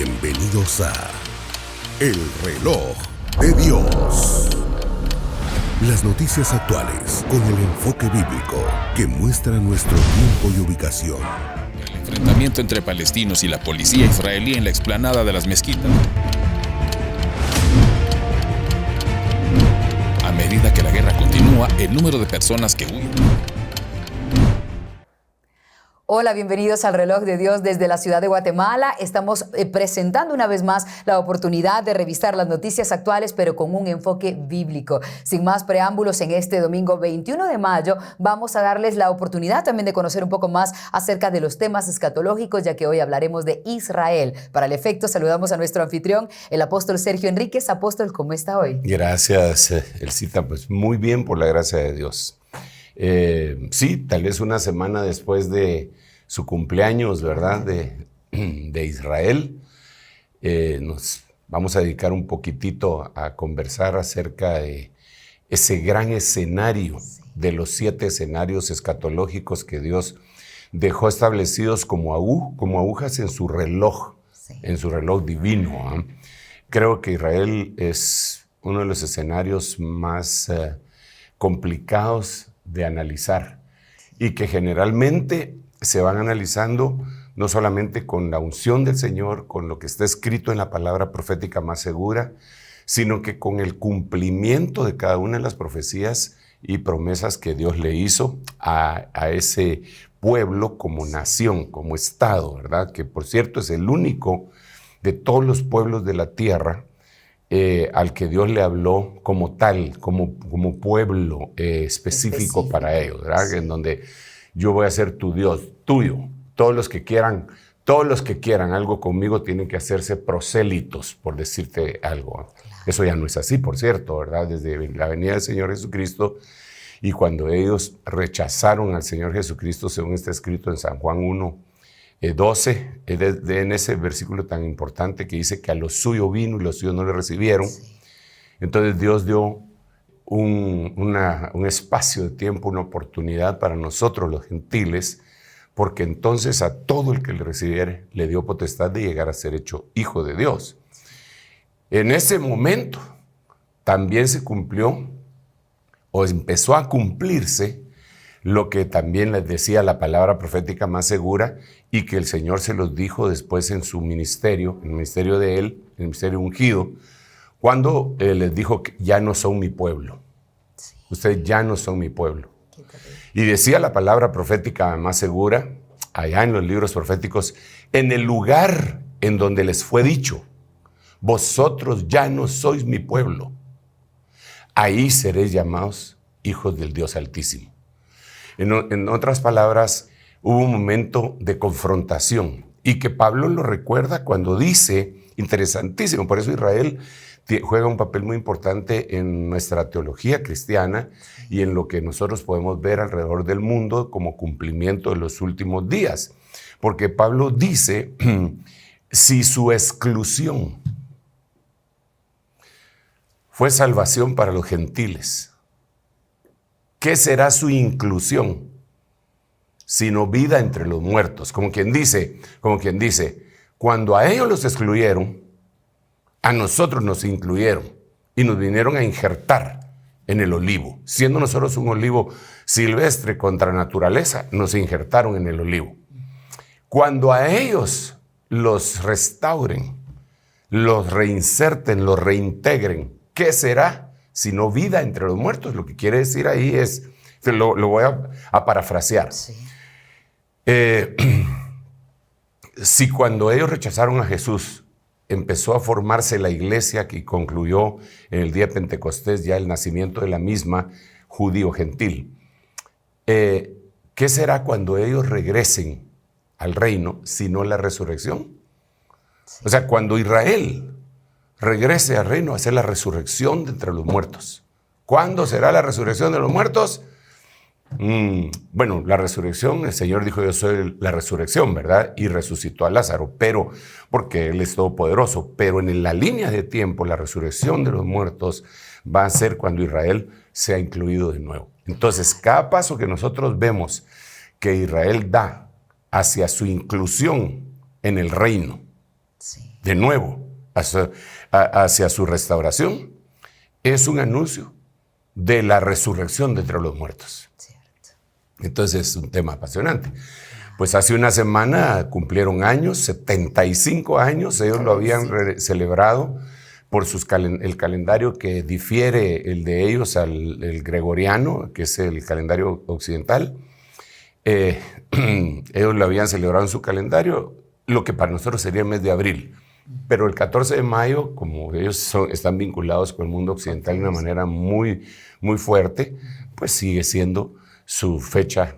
Bienvenidos a El Reloj de Dios. Las noticias actuales con el enfoque bíblico que muestra nuestro tiempo y ubicación. El enfrentamiento entre palestinos y la policía israelí en la explanada de las mezquitas. A medida que la guerra continúa, el número de personas que huyen. Hola, bienvenidos al Reloj de Dios desde la ciudad de Guatemala. Estamos presentando una vez más la oportunidad de revisar las noticias actuales, pero con un enfoque bíblico. Sin más preámbulos, en este domingo 21 de mayo vamos a darles la oportunidad también de conocer un poco más acerca de los temas escatológicos, ya que hoy hablaremos de Israel. Para el efecto, saludamos a nuestro anfitrión, el apóstol Sergio Enríquez. Apóstol, ¿cómo está hoy? Gracias, Elcita. Pues muy bien, por la gracia de Dios. Sí, tal vez una semana después de su cumpleaños, ¿verdad?, de Israel, nos vamos a dedicar un poquitito a conversar acerca de ese gran escenario, de los 7 escenarios escatológicos que Dios dejó establecidos como agujas en su reloj, en su reloj divino, ¿eh? Creo que Israel es uno de los escenarios más complicados de analizar y que generalmente se van analizando no solamente con la unción del Señor, con lo que está escrito en la palabra profética más segura, sino que con el cumplimiento de cada una de las profecías y promesas que Dios le hizo a ese pueblo como nación, como Estado, ¿verdad? Que por cierto es el único de todos los pueblos de la tierra al que Dios le habló como tal, como pueblo específico para ellos, ¿verdad? Sí. En donde yo voy a ser tu Dios, tuyo. Todos los que quieran algo conmigo tienen que hacerse prosélitos, por decirte algo. Claro. Eso ya no es así, por cierto, ¿verdad? Desde la venida del Señor Jesucristo, y cuando ellos rechazaron al Señor Jesucristo, según está escrito en San Juan 1:12, en ese versículo tan importante que dice que a los suyos vino y los suyos no le recibieron. Sí. Entonces Dios dio un espacio de tiempo, una oportunidad para nosotros los gentiles, porque entonces a todo el que le recibiere le dio potestad de llegar a ser hecho hijo de Dios. En ese momento también se cumplió o empezó a cumplirse lo que también les decía la palabra profética más segura y que el Señor se los dijo después en su ministerio, en el ministerio de él, en el ministerio ungido, cuando les dijo que ya no son mi pueblo. Sí. Ustedes ya no son mi pueblo. Y decía la palabra profética más segura, allá en los libros proféticos, en el lugar en donde les fue dicho, vosotros ya no sois mi pueblo, ahí seréis llamados hijos del Dios Altísimo. En otras palabras, hubo un momento de confrontación y que Pablo lo recuerda cuando dice, interesantísimo, por eso Israel juega un papel muy importante en nuestra teología cristiana y en lo que nosotros podemos ver alrededor del mundo como cumplimiento de los últimos días. Porque Pablo dice, si su exclusión fue salvación para los gentiles, ¿qué será su inclusión? Sino vida entre los muertos. Como quien dice, cuando a ellos los excluyeron, a nosotros nos incluyeron y nos vinieron a injertar en el olivo. Siendo nosotros un olivo silvestre contra naturaleza, nos injertaron en el olivo. Cuando a ellos los restauren, los reinserten, los reintegren, ¿qué será? Sino vida entre los muertos. Lo que quiere decir ahí es, lo voy a parafrasear. Sí. Si cuando ellos rechazaron a Jesús, empezó a formarse la iglesia que concluyó en el día de Pentecostés ya el nacimiento de la misma judío-gentil. ¿Qué será cuando ellos regresen al reino sino la resurrección? Sí. O sea, cuando Israel regrese al reino, va a ser la resurrección de entre los muertos. ¿Cuándo será la resurrección de los muertos? Bueno, la resurrección, el Señor dijo, yo soy la resurrección, ¿verdad? Y resucitó a Lázaro, pero porque Él es todopoderoso. Pero en la línea de tiempo, la resurrección de los muertos va a ser cuando Israel sea incluido de nuevo. Entonces, cada paso que nosotros vemos que Israel da hacia su inclusión en el reino, sí, de nuevo hacia su restauración, es un anuncio de la resurrección de entre los muertos. Cierto. Entonces es un tema apasionante. Pues hace una semana cumplieron años, 75 años, ellos lo habían celebrado por el calendario que difiere el de ellos el gregoriano, que es el calendario occidental. Ellos lo habían celebrado en su calendario, lo que para nosotros sería el mes de abril. Pero el 14 de mayo, como ellos están vinculados con el mundo occidental de una manera muy, muy fuerte, pues sigue siendo su fecha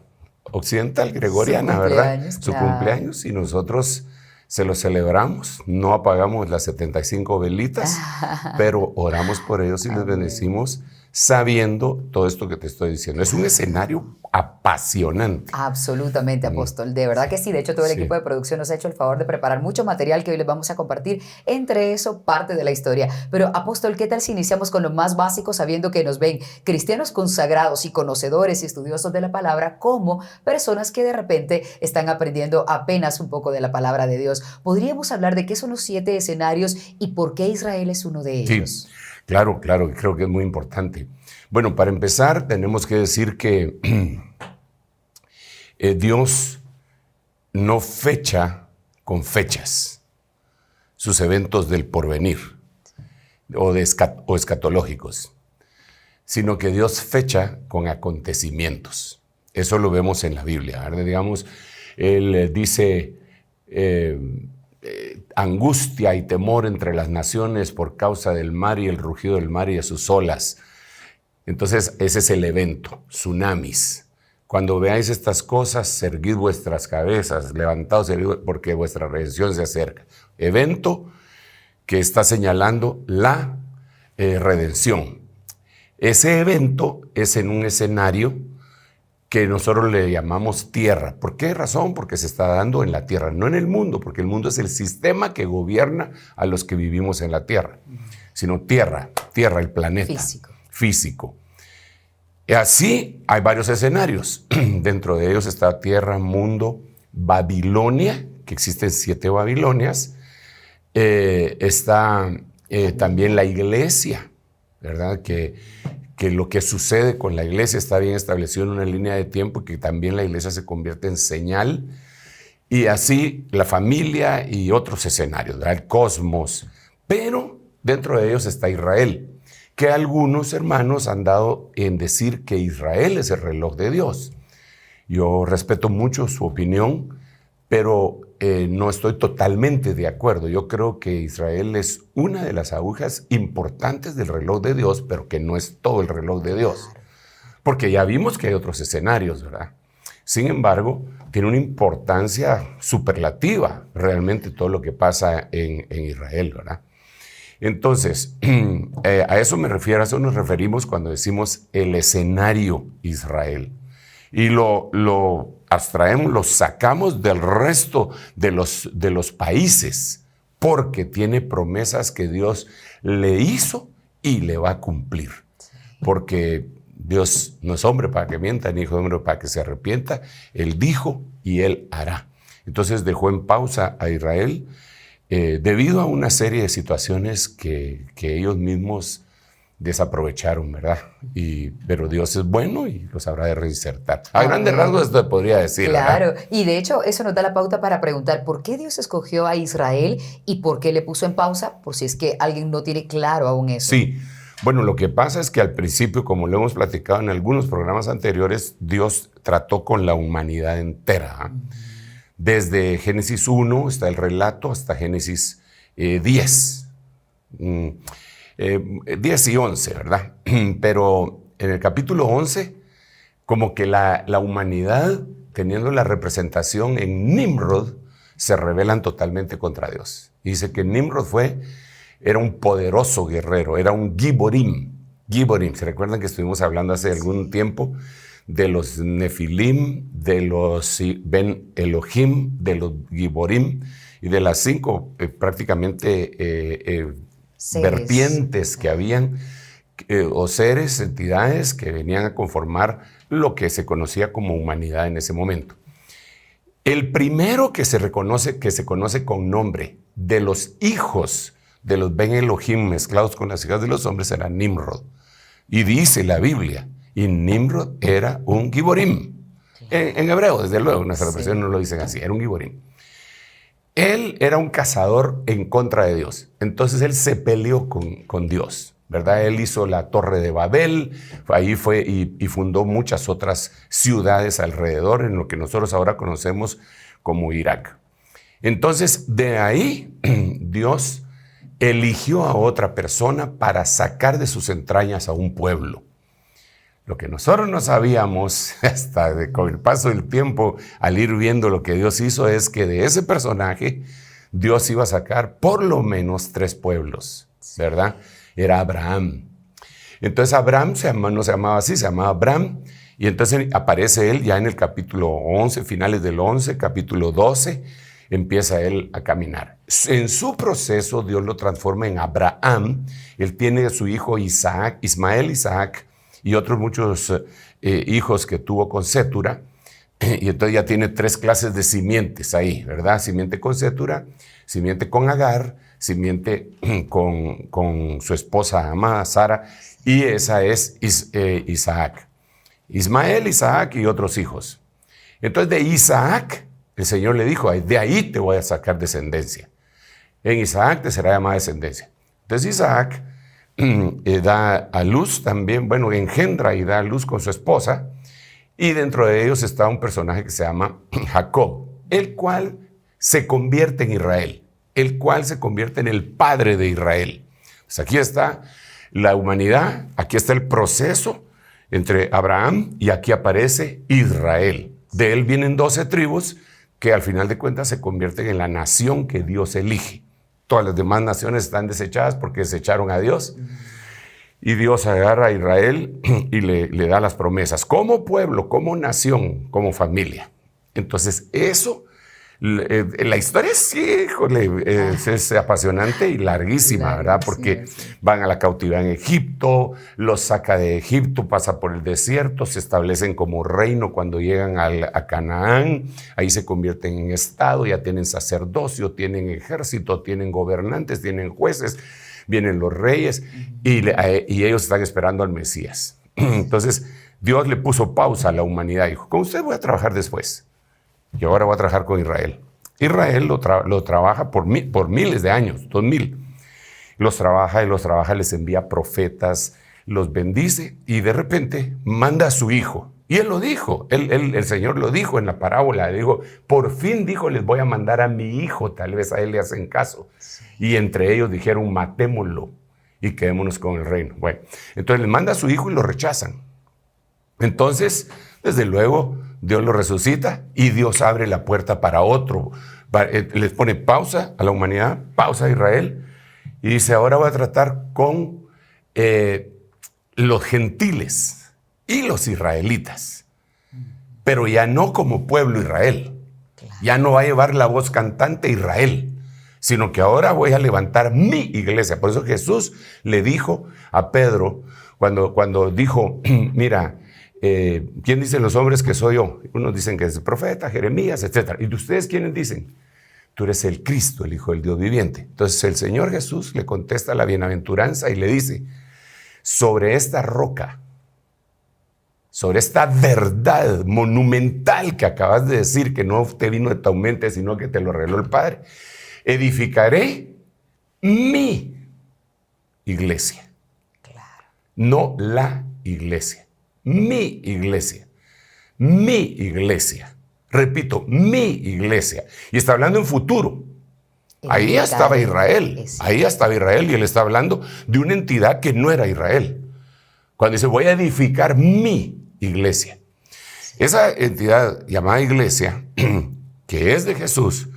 occidental, gregoriana, ¿verdad? Su cumpleaños, y nosotros se lo celebramos, no apagamos las 75 velitas, pero oramos por ellos y les bendecimos sabiendo todo esto que te estoy diciendo. Es un escenario apasionante. Absolutamente, apóstol. De verdad que sí. De hecho, todo el equipo de producción nos ha hecho el favor de preparar mucho material que hoy les vamos a compartir. Entre eso, parte de la historia. Pero, apóstol, ¿qué tal si iniciamos con lo más básico, sabiendo que nos ven cristianos consagrados y conocedores y estudiosos de la palabra, como personas que de repente están aprendiendo apenas un poco de la palabra de Dios? ¿Podríamos hablar de qué son los 7 escenarios y por qué Israel es uno de ellos? Sí. Claro, creo que es muy importante. Bueno, para empezar, tenemos que decir que Dios no fecha con fechas sus eventos del porvenir o escatológicos, sino que Dios fecha con acontecimientos. Eso lo vemos en la Biblia, ¿verdad? Digamos, Él dice... angustia y temor entre las naciones por causa del mar y el rugido del mar y de sus olas. Entonces, ese es el evento, tsunamis. Cuando veáis estas cosas, erguid vuestras cabezas, levantaos porque vuestra redención se acerca. Evento que está señalando la redención. Ese evento es en un escenario que nosotros le llamamos tierra. ¿Por qué razón? Porque se está dando en la tierra, no en el mundo, porque el mundo es el sistema que gobierna a los que vivimos en la tierra, sino tierra, el planeta. Físico. Y así hay varios escenarios. Dentro de ellos está tierra, mundo, Babilonia, que existen 7 Babilonias. Está también la iglesia, ¿verdad? Que lo que sucede con la iglesia está bien establecido en una línea de tiempo y que también la iglesia se convierte en señal. Y así la familia y otros escenarios, ¿verdad? El cosmos. Pero dentro de ellos está Israel, que algunos hermanos han dado en decir que Israel es el reloj de Dios. Yo respeto mucho su opinión, pero no estoy totalmente de acuerdo. Yo creo que Israel es una de las agujas importantes del reloj de Dios, pero que no es todo el reloj de Dios. Porque ya vimos que hay otros escenarios, ¿verdad? Sin embargo, tiene una importancia superlativa realmente todo lo que pasa en Israel, ¿verdad? Entonces, a eso me refiero, a eso nos referimos cuando decimos el escenario Israel. Y lo abstraemos, lo sacamos del resto de los países, porque tiene promesas que Dios le hizo y le va a cumplir. Porque Dios no es hombre para que mienta, ni hijo de hombre para que se arrepienta. Él dijo y Él hará. Entonces dejó en pausa a Israel debido a una serie de situaciones que ellos mismos desaprovecharon, ¿verdad? Pero Dios es bueno y los habrá de reinsertar. A grandes rasgos esto te podría decir. Claro, ¿verdad? Y de hecho eso nos da la pauta para preguntar por qué Dios escogió a Israel y por qué le puso en pausa, por si es que alguien no tiene claro aún eso. Sí, bueno, lo que pasa es que al principio, como lo hemos platicado en algunos programas anteriores, Dios trató con la humanidad entera. Desde Génesis 1 está el relato hasta Génesis 10. 10 y 11, ¿verdad? Pero en el capítulo 11, como que la humanidad, teniendo la representación en Nimrod, se rebelan totalmente contra Dios. Y dice que Nimrod era un poderoso guerrero, era un Giborim. ¿Se recuerdan que estuvimos hablando hace algún tiempo de los Nefilim, de los Ben Elohim, de los Giborim y de las 5 prácticamente vertientes que habían, o seres, entidades que venían a conformar lo que se conocía como humanidad en ese momento. El primero que se conoce con nombre de los hijos de los Ben Elohim mezclados con las hijas de los hombres era Nimrod. Y dice la Biblia, y Nimrod era un Giborim. En hebreo, desde luego, nuestra versión no lo dicen así, era un Giborim. Él era un cazador en contra de Dios. Entonces él se peleó con Dios, ¿verdad? Él hizo la Torre de Babel, ahí fue y fundó muchas otras ciudades alrededor, en lo que nosotros ahora conocemos como Irak. Entonces, de ahí Dios eligió a otra persona para sacar de sus entrañas a un pueblo. Lo que nosotros no sabíamos, con el paso del tiempo, al ir viendo lo que Dios hizo, es que de ese personaje Dios iba a sacar por lo menos 3 pueblos, ¿verdad? Era Abraham. Entonces Abraham no se llamaba así, se llamaba Abraham. Y entonces aparece él ya en el capítulo 11, finales del 11, capítulo 12, empieza él a caminar. En su proceso Dios lo transforma en Abraham. Él tiene a su hijo Ismael, Isaac, y otros muchos hijos que tuvo con Sétura, y entonces ya tiene 3 clases de simientes ahí, ¿verdad? Simiente con Sétura, simiente con Agar, simiente con su esposa amada Sara, y esa es Isaac. Ismael, Isaac y otros hijos. Entonces de Isaac, el Señor le dijo, de ahí te voy a sacar descendencia. En Isaac te será llamada descendencia. Entonces Isaac da a luz también, engendra y da a luz con su esposa, y dentro de ellos está un personaje que se llama Jacob, el cual se convierte en Israel, el cual se convierte en el padre de Israel. Pues aquí está la humanidad, aquí está el proceso entre Abraham y aquí aparece Israel. De él vienen 12 tribus que al final de cuentas se convierten en la nación que Dios elige. Todas las demás naciones están desechadas porque desecharon a Dios. Y Dios agarra a Israel y le da las promesas. Como pueblo, como nación, como familia. Entonces eso, la historia es apasionante y larguísima, ¿verdad? Porque van a la cautividad en Egipto, los saca de Egipto, pasa por el desierto, se establecen como reino cuando llegan a Canaán, ahí se convierten en estado, ya tienen sacerdocio, tienen ejército, tienen gobernantes, tienen jueces, vienen los reyes y ellos están esperando al Mesías. Entonces Dios le puso pausa a la humanidad y dijo, con usted voy a trabajar después. Y ahora voy a trabajar con Israel. Israel lo trabaja por miles de años, 2000. Los trabaja, les envía profetas, los bendice y de repente manda a su hijo. Y él lo dijo, el Señor lo dijo en la parábola, dijo, por fin dijo, les voy a mandar a mi hijo, tal vez a él le hacen caso. Sí. Y entre ellos dijeron, matémoslo y quedémonos con el reino. Bueno, entonces les manda a su hijo y lo rechazan. Entonces, desde luego, Dios lo resucita y Dios abre la puerta para otro. Les pone pausa a la humanidad, pausa a Israel, y dice, ahora voy a tratar con los gentiles y los israelitas, pero ya no como pueblo Israel. Ya no va a llevar la voz cantante Israel, sino que ahora voy a levantar mi iglesia. Por eso Jesús le dijo a Pedro, cuando dijo, mira, ¿quién dicen los hombres que soy yo? Unos dicen que es el profeta, Jeremías, etc. ¿Y ustedes quiénes dicen? Tú eres el Cristo, el Hijo del Dios viviente. Entonces el Señor Jesús le contesta la bienaventuranza y le dice, sobre esta roca, sobre esta verdad monumental que acabas de decir, que no te vino de tu mente, sino que te lo reveló el Padre, edificaré mi iglesia. Claro. No la iglesia. Mi iglesia, mi iglesia, repito, mi iglesia. Y está hablando en futuro. Ahí ya estaba Israel, ahí ya estaba Israel y él está hablando de una entidad que no era Israel. Cuando dice, voy a edificar mi iglesia. Esa entidad llamada iglesia, que es de Jesús,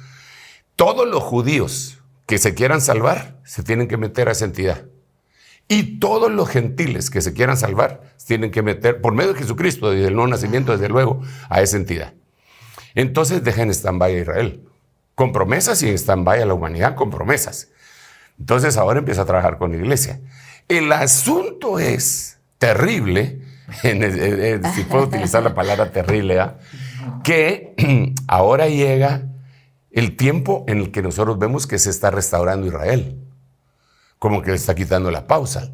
todos los judíos que se quieran salvar, se tienen que meter a esa entidad. Y todos los gentiles que se quieran salvar tienen que meter, por medio de Jesucristo y del nuevo nacimiento, desde luego, a esa entidad. Entonces deja en stand-by a Israel, con promesas, y en stand-by a la humanidad con promesas. Entonces ahora empieza a trabajar con la iglesia. El asunto es terrible, si puedo utilizar la palabra terrible, que ahora llega el tiempo en el que nosotros vemos que se está restaurando Israel. Como que le está quitando la pausa.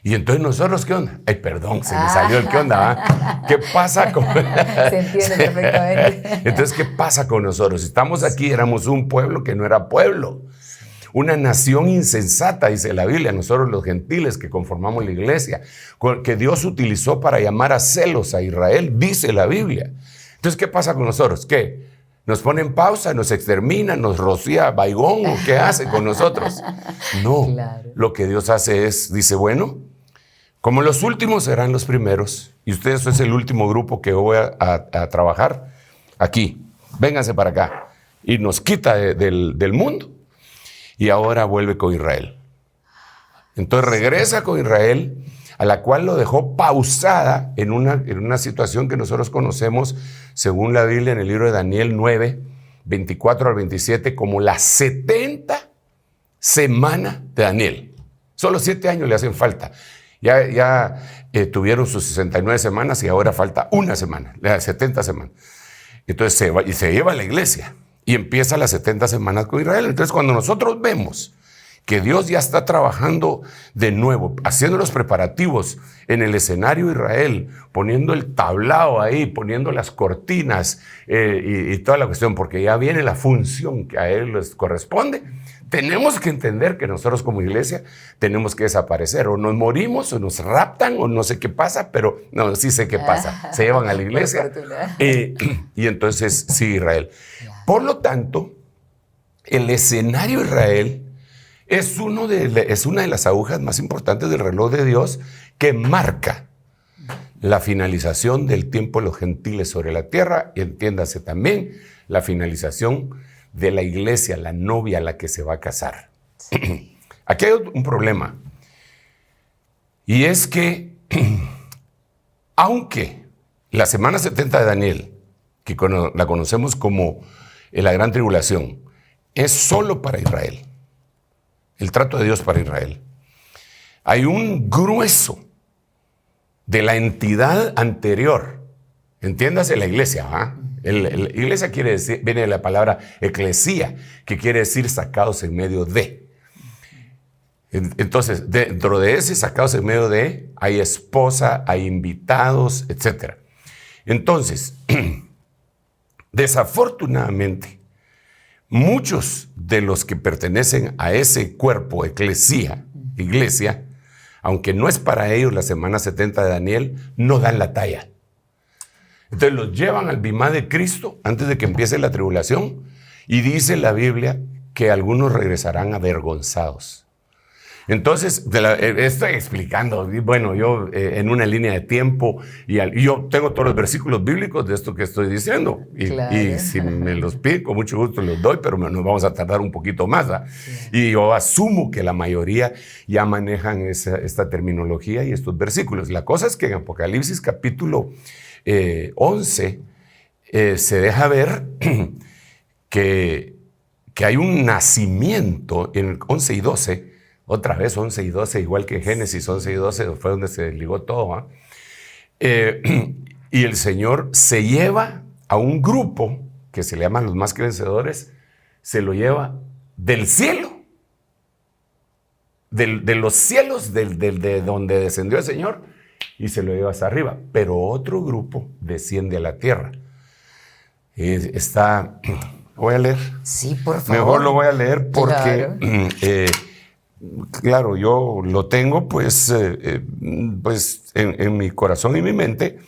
Y entonces nosotros, ¿qué onda? Ay, perdón, se me salió el qué onda, ¿va? ¿Qué pasa con...? Se entiende perfectamente. Entonces, ¿qué pasa con nosotros? Estamos aquí, éramos un pueblo que no era pueblo. Una nación insensata, dice la Biblia, nosotros los gentiles que conformamos la iglesia, que Dios utilizó para llamar a celos a Israel, dice la Biblia. Entonces, ¿qué pasa con nosotros? ¿Qué? ¿Nos ponen pausa, nos exterminan, nos rocía baigón o qué hace con nosotros? No, claro. Lo que Dios hace es, dice, bueno, como los últimos serán los primeros, y ustedes son el último grupo que voy a trabajar aquí, vénganse para acá, y nos quita del mundo. Y ahora vuelve con Israel. Entonces regresa con Israel, a la cual lo dejó pausada en una situación que nosotros conocemos, según la Biblia, en el libro de Daniel 9, 24 al 27, como la 70 semana de Daniel. Solo 7 años le hacen falta. Ya tuvieron sus 69 semanas y ahora falta una semana, las 70 semanas. Entonces se lleva a la iglesia. Y empieza las 70 semanas con Israel. Entonces, cuando nosotros vemos que Dios ya está trabajando de nuevo, haciendo los preparativos en el escenario Israel, poniendo el tablao ahí, poniendo las cortinas y toda la cuestión, porque ya viene la función que a Él les corresponde, tenemos que entender que nosotros como iglesia tenemos que desaparecer. O nos morimos, o nos raptan, o no sé qué pasa, pero no, sí sé qué pasa. Se llevan a la iglesia. Y entonces, sí, Israel. Por lo tanto, el escenario Israel es una de las agujas más importantes del reloj de Dios que marca la finalización del tiempo de los gentiles sobre la tierra y entiéndase también la finalización de la iglesia, la novia a la que se va a casar. Sí. Aquí hay un problema y es que aunque la semana 70 de Daniel, que la conocemos como la gran tribulación, es solo para Israel. El trato de Dios para Israel. Hay un grueso de la entidad anterior. Entiéndase la iglesia, ¿ah? Iglesia quiere decir, viene de la palabra eclesía, que quiere decir sacados en medio de. Entonces, dentro de ese sacados en medio de, hay esposa, hay invitados, etc. Entonces, desafortunadamente, muchos de los que pertenecen a ese cuerpo, iglesia, aunque no es para ellos la semana 70 de Daniel, no dan la talla. Entonces los llevan al bimá de Cristo antes de que empiece la tribulación y dice la Biblia que algunos regresarán avergonzados. Entonces, estoy explicando, bueno, yo en una línea de tiempo, y yo tengo todos los versículos bíblicos de esto que estoy diciendo, y si me los piden, con mucho gusto los doy, pero nos vamos a tardar un poquito más, ¿verdad? Sí. Y yo asumo que la mayoría ya manejan esta terminología y estos versículos. La cosa es que en Apocalipsis capítulo 11 se deja ver que hay un nacimiento en el 11 y 12, otra vez 11 y 12, igual que en Génesis 11 y 12, fue donde se desligó todo. Y el Señor se lleva a un grupo que se le llaman los más vencedores, se lo lleva del cielo, de los cielos, de donde descendió el Señor, y se lo lleva hasta arriba. Pero otro grupo desciende a la tierra. Voy a leer. Sí, por favor. Mejor lo voy a leer porque... Claro, yo lo tengo pues en mi corazón y mi mente,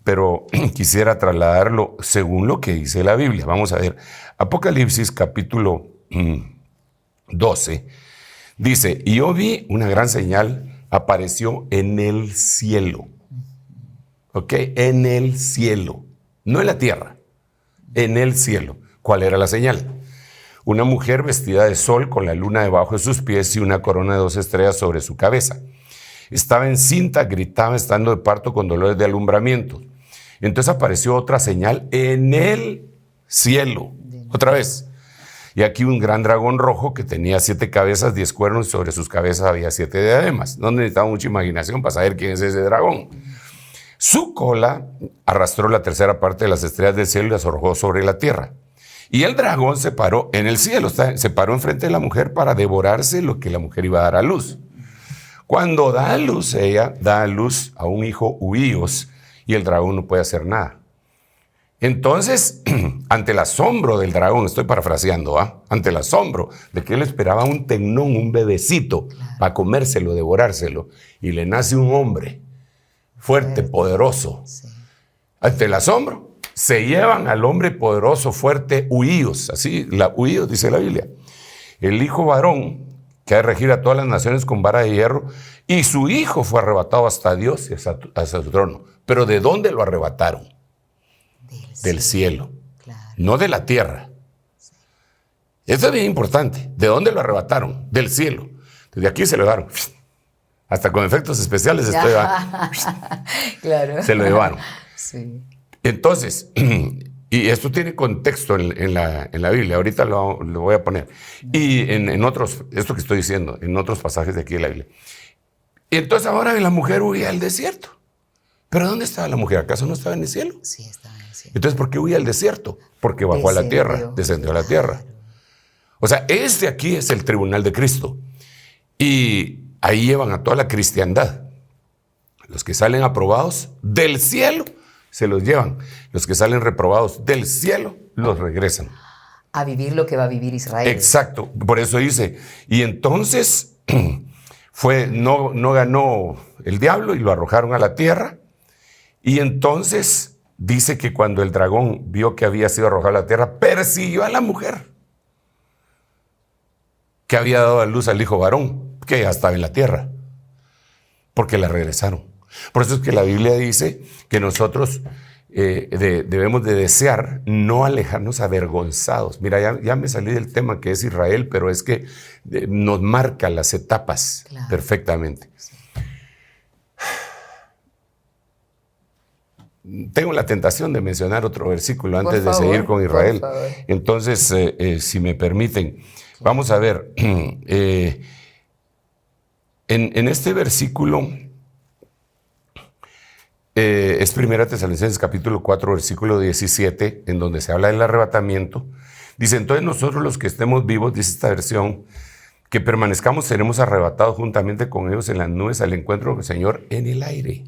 pero quisiera trasladarlo según lo que dice la Biblia. Vamos a ver, Apocalipsis capítulo 12, dice, y yo vi una gran señal, apareció en el cielo, ¿ok? En el cielo, no en la tierra, en el cielo. ¿Cuál era la señal? Una mujer vestida de sol con la luna debajo de sus pies y una corona de 2 estrellas sobre su cabeza. Estaba encinta, gritaba estando de parto con dolores de alumbramiento. Entonces apareció otra señal en el cielo. Otra vez. Y aquí un gran dragón rojo que tenía 7 cabezas, 10 cuernos y sobre sus cabezas había 7 diademas. No necesitaba mucha imaginación para saber quién es ese dragón. Su cola arrastró la tercera parte de las estrellas del cielo y las arrojó sobre la tierra. Y el dragón se paró en el cielo, se paró enfrente de la mujer para devorarse lo que la mujer iba a dar a luz. Cuando da a luz, ella da a luz a un hijo huíos y el dragón no puede hacer nada. Entonces, ante el asombro del dragón, estoy parafraseando, ante el asombro de que él esperaba un tecnón, un bebecito, para comérselo, devorárselo, y le nace un hombre fuerte, poderoso. Sí. Ante el asombro, se llevan al hombre poderoso, fuerte, huíos, así, huíos dice la Biblia. El hijo varón que ha de regir a todas las naciones con vara de hierro, y su hijo fue arrebatado hasta Dios y hasta su trono. Pero ¿de dónde lo arrebataron? Del cielo, claro. No de la tierra. Sí. Eso es bien importante. ¿De dónde lo arrebataron? Del cielo. Desde aquí se lo llevaron. Hasta con efectos especiales estoy. Claro. Se lo llevaron. Sí. Entonces, y esto tiene contexto en la Biblia, ahorita lo voy a poner. Y en otros, esto que estoy diciendo, en otros pasajes de aquí de la Biblia. Y entonces ahora la mujer huía al desierto. ¿Pero dónde estaba la mujer? ¿Acaso no estaba en el cielo? Sí, estaba en el cielo. Entonces, ¿por qué huía al desierto? Porque bajó a la tierra, descendió a la tierra. O sea, este aquí es el tribunal de Cristo. Y ahí llevan a toda la cristiandad. Los que salen aprobados del cielo se los llevan. Los que salen reprobados del cielo los regresan. A vivir lo que va a vivir Israel. Exacto. Por eso dice, y entonces no ganó el diablo y lo arrojaron a la tierra. Y entonces dice que cuando el dragón vio que había sido arrojado a la tierra, persiguió a la mujer que había dado a luz al hijo varón, que ya estaba en la tierra, porque la regresaron. Por eso es que la Biblia dice que nosotros debemos de desear no alejarnos avergonzados. Mira, ya me salí del tema que es Israel, pero es que nos marca las etapas perfectamente. Sí. Tengo la tentación de mencionar otro versículo antes de seguir con Israel. Entonces, si me permiten, vamos a ver. En este versículo, es 1 Tesalonicenses capítulo 4, versículo 17, en donde se habla del arrebatamiento. Dice, entonces nosotros los que estemos vivos, dice esta versión, que permanezcamos, seremos arrebatados juntamente con ellos en las nubes al encuentro del Señor en el aire.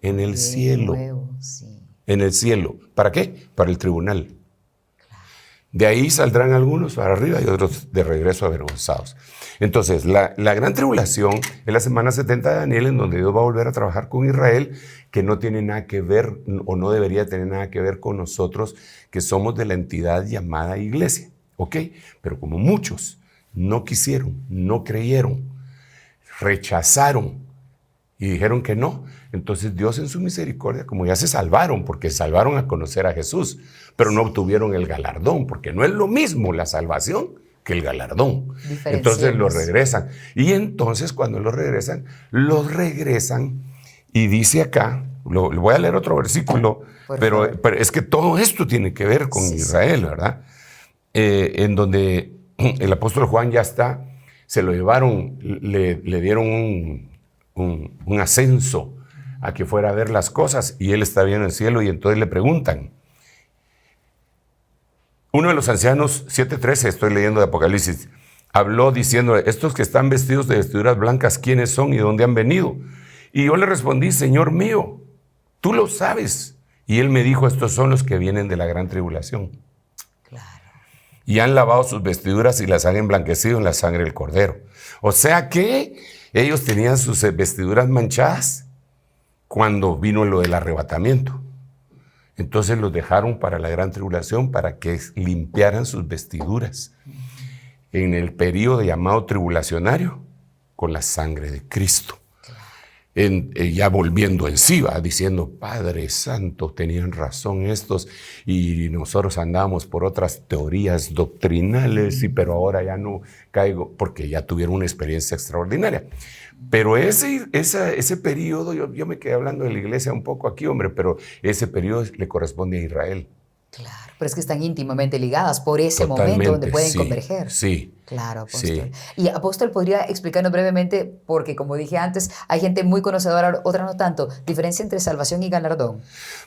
En el cielo. Nuevo, sí. En el cielo. ¿Para qué? Para el tribunal. Claro. De ahí saldrán algunos para arriba y otros de regreso avergonzados. Entonces, la gran tribulación es la semana 70 de Daniel, en donde Dios va a volver a trabajar con Israel, que no tiene nada que ver, o no debería tener nada que ver con nosotros, que somos de la entidad llamada iglesia. ¿Ok? Pero como muchos no quisieron, no creyeron, rechazaron y dijeron que no, entonces Dios en su misericordia, como ya se salvaron, porque salvaron a conocer a Jesús, pero no obtuvieron el galardón, porque no es lo mismo la salvación que el galardón. Entonces los regresan. Y entonces cuando los regresan y dice acá, lo voy a leer otro versículo, pero es que todo esto tiene que ver con Israel, ¿verdad? En donde el apóstol Juan ya está, se lo llevaron, le dieron un ascenso a que fuera a ver las cosas y él está bien en el cielo y entonces le preguntan. Uno de los ancianos, 7:13, estoy leyendo de Apocalipsis, habló diciendo, estos que están vestidos de vestiduras blancas, ¿quiénes son y dónde han venido? Y yo le respondí, Señor mío, tú lo sabes. Y él me dijo, estos son los que vienen de la gran tribulación. Claro. Y han lavado sus vestiduras y las han emblanquecido en la sangre del Cordero. O sea que ellos tenían sus vestiduras manchadas cuando vino lo del arrebatamiento. Entonces los dejaron para la gran tribulación para que limpiaran sus vestiduras en el periodo llamado tribulacionario con la sangre de Cristo. Ya volviendo en sí, va diciendo, Padre Santo, tenían razón estos y nosotros andamos por otras teorías doctrinales, pero ahora ya no caigo porque ya tuvieron una experiencia extraordinaria. Pero ese periodo, yo me quedé hablando de la iglesia un poco aquí, hombre, pero ese periodo le corresponde a Israel. Claro, pero es que están íntimamente ligadas por ese Totalmente, momento donde pueden sí, converger. Sí. Claro, apóstol. Sí. Y apóstol, ¿podría explicarnos brevemente, porque como dije antes, hay gente muy conocedora, otra no tanto, diferencia entre salvación y galardón?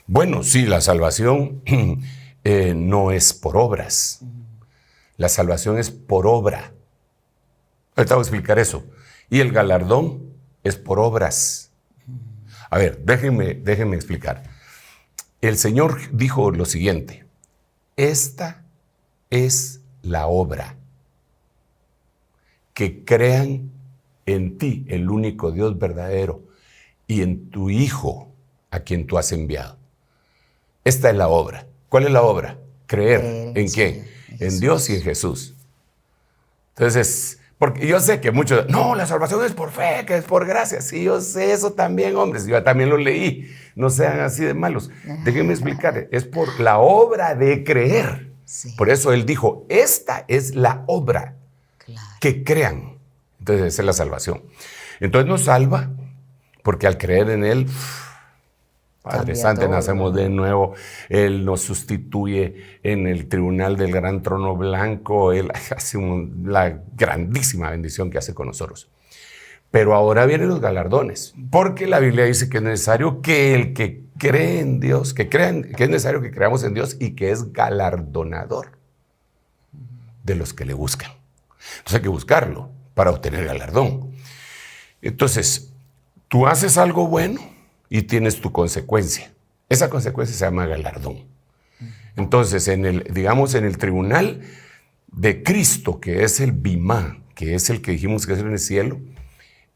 Bueno, sí, la salvación no es por obras. La salvación es por obra. Ahorita voy a explicar eso. Y el galardón es por obras. A ver, déjenme explicar. El Señor dijo lo siguiente: esta es la obra, que crean en ti, el único Dios verdadero, y en tu Hijo, a quien tú has enviado. Esta es la obra. ¿Cuál es la obra? Creer. ¿En quién? En Dios y en Jesús. Entonces, porque yo sé que muchos, no, la salvación es por fe, que es por gracia. Sí, yo sé eso también, hombres. Yo también lo leí. No sean así de malos. Déjenme explicar. Es por la obra de creer. Sí. Por eso él dijo, esta es la obra. Claro. Que crean. Entonces, esa es la salvación. Entonces nos salva, porque al creer en él, Padre Santo, nacemos de nuevo. Él nos sustituye en el tribunal del gran trono blanco. Él hace la grandísima bendición que hace con nosotros. Pero ahora vienen los galardones, porque la Biblia dice que es necesario que el que cree en Dios, que es necesario que creamos en Dios y que es galardonador de los que le buscan. Entonces hay que buscarlo para obtener galardón. Entonces, tú haces algo bueno y tienes tu consecuencia. Esa consecuencia se llama galardón. Entonces, en el tribunal de Cristo, que es el Bimá, que es el que dijimos que es en el cielo,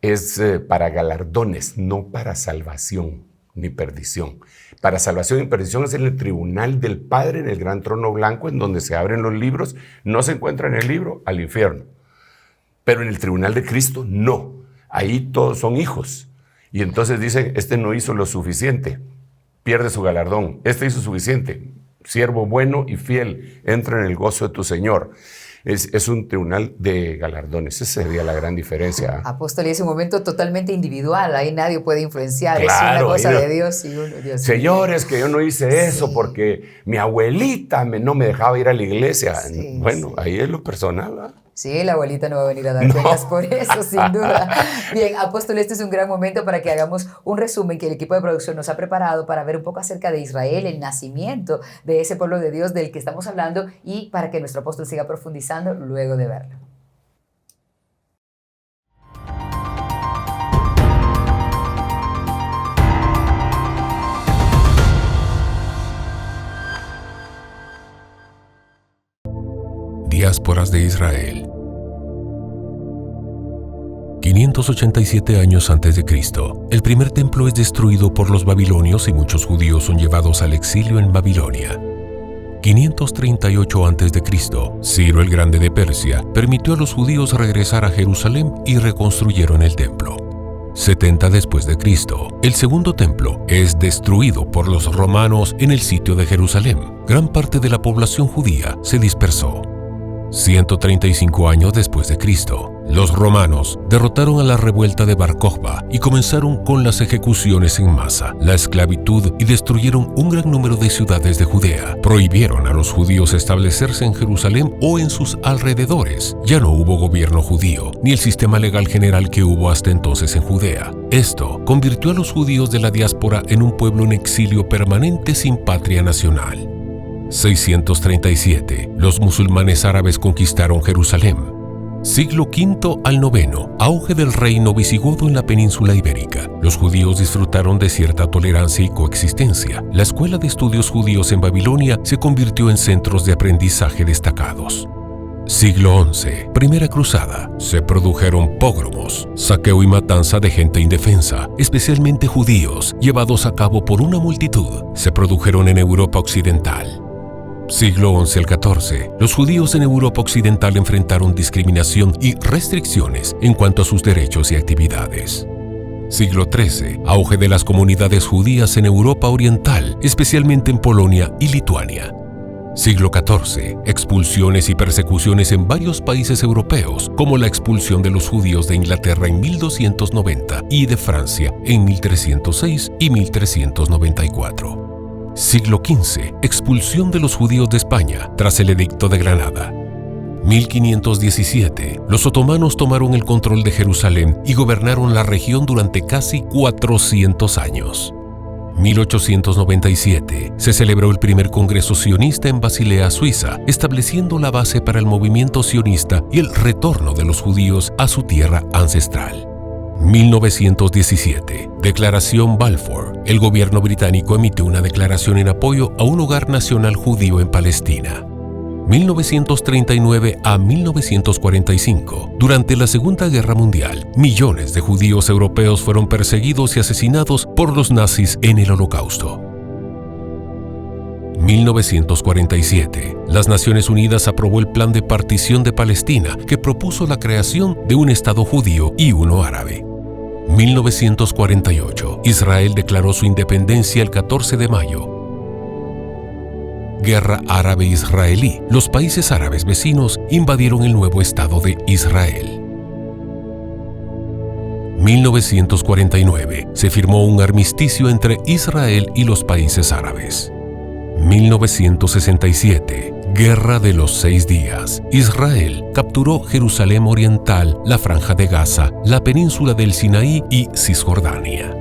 es para galardones, no para salvación ni perdición. Para salvación y perdición es en el tribunal del Padre, en el gran trono blanco, en donde se abren los libros. No se encuentra en el libro, al infierno. Pero en el tribunal de Cristo, no. Ahí todos son hijos. Y entonces dicen, este no hizo lo suficiente, pierde su galardón. Este hizo suficiente, siervo bueno y fiel, entra en el gozo de tu Señor. Es un tribunal de galardones. Esa sería la gran diferencia. Apóstol, y es un momento totalmente individual. Ahí nadie puede influenciar. Claro, es una cosa de Dios y uno. Dios Señores, que yo no hice eso porque mi abuelita no me dejaba ir a la iglesia. Sí, bueno, sí. Ahí es lo personal, ¿verdad? Sí, la abuelita no va a venir a dar cuentas por eso, sin duda. Bien, apóstol, este es un gran momento para que hagamos un resumen que el equipo de producción nos ha preparado para ver un poco acerca de Israel, el nacimiento de ese pueblo de Dios del que estamos hablando y para que nuestro apóstol siga profundizando luego de verlo. Diásporas de Israel. 587 años antes de Cristo, el primer templo es destruido por los babilonios y muchos judíos son llevados al exilio en Babilonia. 538 antes de Cristo, Ciro el Grande de Persia permitió a los judíos regresar a Jerusalén y reconstruyeron el templo. 70 después de Cristo, el segundo templo es destruido por los romanos en el sitio de Jerusalén. Gran parte de la población judía se dispersó. 135 años después de Cristo, los romanos derrotaron a la revuelta de Bar Kokhba y comenzaron con las ejecuciones en masa, la esclavitud y destruyeron un gran número de ciudades de Judea. Prohibieron a los judíos establecerse en Jerusalén o en sus alrededores. Ya no hubo gobierno judío, ni el sistema legal general que hubo hasta entonces en Judea. Esto convirtió a los judíos de la diáspora en un pueblo en exilio permanente sin patria nacional. 637. Los musulmanes árabes conquistaron Jerusalén. Siglo V al IX. Auge del reino visigodo en la península ibérica. Los judíos disfrutaron de cierta tolerancia y coexistencia. La escuela de estudios judíos en Babilonia se convirtió en centros de aprendizaje destacados. Siglo XI. Primera cruzada. Se produjeron pogromos, saqueo y matanza de gente indefensa, especialmente judíos, llevados a cabo por una multitud. Se produjeron en Europa Occidental. Siglo XI al XIV. Los judíos en Europa Occidental enfrentaron discriminación y restricciones en cuanto a sus derechos y actividades. Siglo XIII. Auge de las comunidades judías en Europa Oriental, especialmente en Polonia y Lituania. Siglo XIV. Expulsiones y persecuciones en varios países europeos, como la expulsión de los judíos de Inglaterra en 1290 y de Francia en 1306 y 1394. Siglo XV. Expulsión de los judíos de España tras el Edicto de Granada. 1517. Los otomanos tomaron el control de Jerusalén y gobernaron la región durante casi 400 años. 1897. Se celebró el primer Congreso Sionista en Basilea, Suiza, estableciendo la base para el movimiento sionista y el retorno de los judíos a su tierra ancestral. 1917. Declaración Balfour. El gobierno británico emitió una declaración en apoyo a un hogar nacional judío en Palestina. 1939 a 1945. Durante la Segunda Guerra Mundial, millones de judíos europeos fueron perseguidos y asesinados por los nazis en el Holocausto. 1947. Las Naciones Unidas aprobó el Plan de Partición de Palestina, que propuso la creación de un Estado judío y uno árabe. 1948. Israel declaró su independencia el 14 de mayo. Guerra árabe-israelí. Los países árabes vecinos invadieron el nuevo Estado de Israel. 1949. Se firmó un armisticio entre Israel y los países árabes. 1967. Guerra de los 6 días. Israel capturó Jerusalén Oriental, la Franja de Gaza, la península del Sinaí y Cisjordania.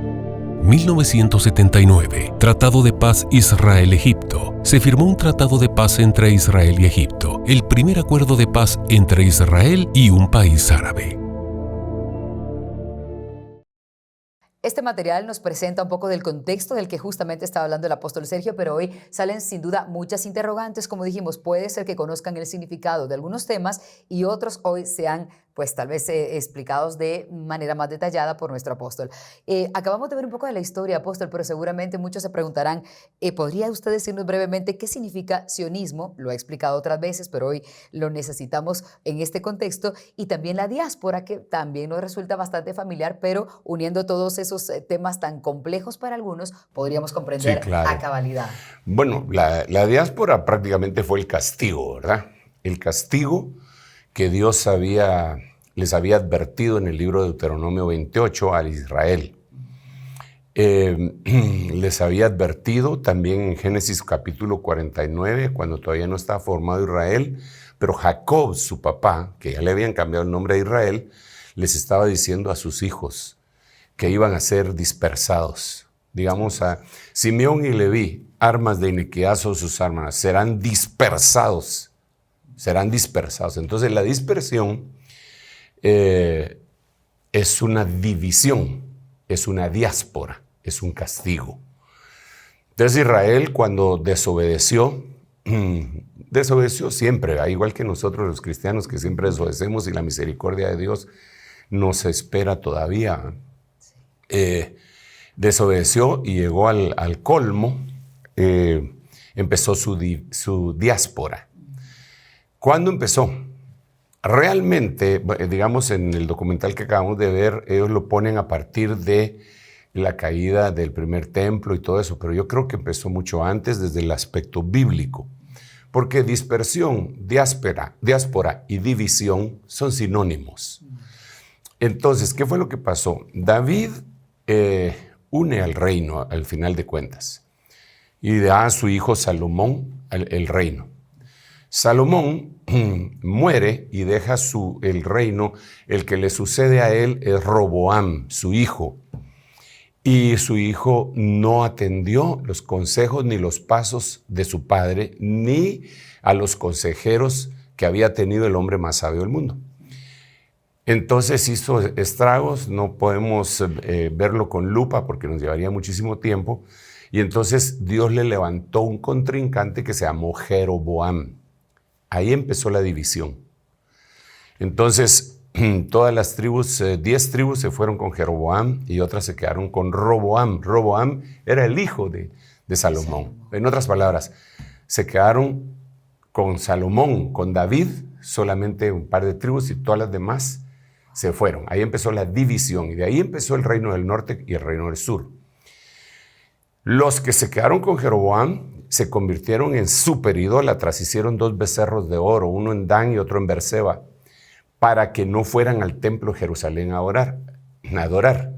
1979. Tratado de Paz Israel-Egipto. Se firmó un tratado de paz entre Israel y Egipto, el primer acuerdo de paz entre Israel y un país árabe. Este material nos presenta un poco del contexto del que justamente estaba hablando el apóstol Sergio, pero hoy salen sin duda muchas interrogantes. Como dijimos, puede ser que conozcan el significado de algunos temas y otros hoy sean pues tal vez explicados de manera más detallada por nuestro apóstol. Acabamos de ver un poco de la historia, apóstol, pero seguramente muchos se preguntarán, ¿podría usted decirnos brevemente qué significa sionismo? Lo ha explicado otras veces, pero hoy lo necesitamos en este contexto, y también la diáspora, que también nos resulta bastante familiar, pero uniendo todos esos temas tan complejos para algunos, podríamos comprender a cabalidad. Bueno, la diáspora prácticamente fue el castigo, ¿verdad? El castigo que Dios les había advertido en el libro de Deuteronomio 28 a Israel. Les había advertido también en Génesis capítulo 49, cuando todavía no estaba formado Israel, pero Jacob, su papá, que ya le habían cambiado el nombre a Israel, les estaba diciendo a sus hijos que iban a ser dispersados. Digamos a Simeón y Leví, armas de iniquidad son sus armas, serán dispersados. Serán dispersados. Entonces la dispersión es una división, es una diáspora, es un castigo. Entonces Israel, cuando desobedeció siempre, igual que nosotros los cristianos que siempre desobedecemos, y la misericordia de Dios nos espera todavía. Desobedeció y llegó al colmo, empezó su diáspora. ¿Cuándo empezó? Realmente, digamos, en el documental que acabamos de ver, ellos lo ponen a partir de la caída del primer templo y todo eso, pero yo creo que empezó mucho antes desde el aspecto bíblico, porque dispersión, diáspora y división son sinónimos. Entonces, ¿qué fue lo que pasó? David une al reino al final de cuentas y da a su hijo Salomón el reino. Salomón muere y deja el reino. El que le sucede a él es Roboam, su hijo. Y su hijo no atendió los consejos ni los pasos de su padre, ni a los consejeros que había tenido el hombre más sabio del mundo. Entonces hizo estragos, no podemos verlo con lupa porque nos llevaría muchísimo tiempo. Y entonces Dios le levantó un contrincante que se llamó Jeroboam. Ahí empezó la división. Entonces, todas las tribus, 10 tribus se fueron con Jeroboam y otras se quedaron con Roboam. Roboam era el hijo de Salomón. En otras palabras, se quedaron con Salomón, con David, solamente un par de tribus, y todas las demás se fueron. Ahí empezó la división y de ahí empezó el reino del norte y el reino del sur. Los que se quedaron con Jeroboam se convirtieron en superidólatras, hicieron 2 becerros de oro, uno en Dan y otro en Beerseba, para que no fueran al templo de Jerusalén a adorar.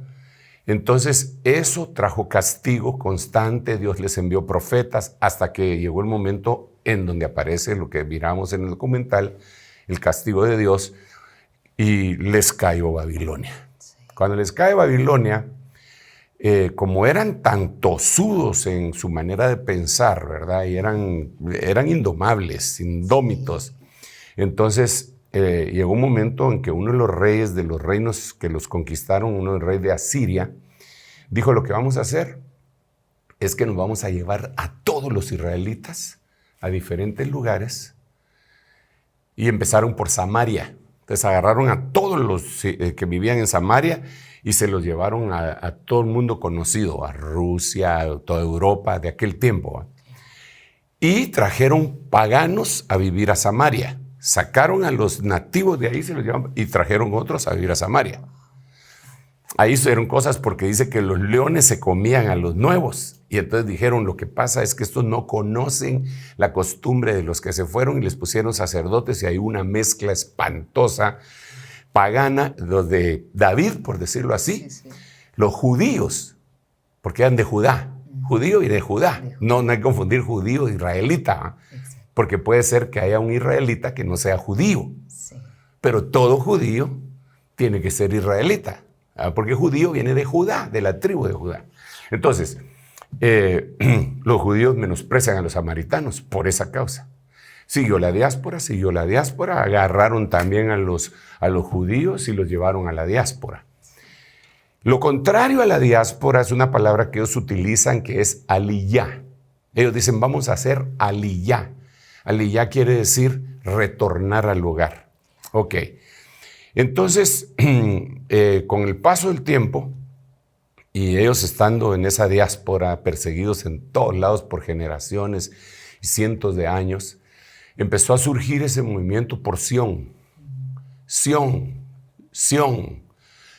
Entonces eso trajo castigo constante, Dios les envió profetas hasta que llegó el momento en donde aparece lo que miramos en el documental, el castigo de Dios, y les cayó Babilonia. Sí. Cuando les cae Babilonia, como eran tan tosudos en su manera de pensar, ¿verdad? Y eran indomables, indómitos. Entonces llegó un momento en que uno de los reyes de los reinos que los conquistaron, uno del rey de Asiria, dijo: lo que vamos a hacer es que nos vamos a llevar a todos los israelitas a diferentes lugares, y empezaron por Samaria. Entonces agarraron a todos los que vivían en Samaria y se los llevaron a todo el mundo conocido, a Rusia, a toda Europa de aquel tiempo. Y trajeron paganos a vivir a Samaria. Sacaron a los nativos de ahí, se los llevaron, y trajeron otros a vivir a Samaria. Ahí hicieron cosas porque dice que los leones se comían a los nuevos. Y entonces dijeron: lo que pasa es que estos no conocen la costumbre de los que se fueron, y les pusieron sacerdotes, y hay una mezcla espantosa, pagana, los de David, por decirlo así. Sí. Los judíos, porque eran de Judá, judío y de Judá. No hay que confundir judío e israelita, porque puede ser que haya un israelita que no sea judío. Sí. Pero todo judío tiene que ser israelita, porque judío viene de Judá, de la tribu de Judá. Entonces, los judíos menosprecian a los samaritanos por esa causa. Siguió la diáspora, agarraron también a los judíos y los llevaron a la diáspora. Lo contrario a la diáspora es una palabra que ellos utilizan, que es aliyá. Ellos dicen: vamos a hacer aliyá. Aliyá quiere decir retornar al hogar. Ok. Entonces, con el paso del tiempo, y ellos estando en esa diáspora, perseguidos en todos lados por generaciones y cientos de años, empezó a surgir ese movimiento por Sión. Sión, Sión,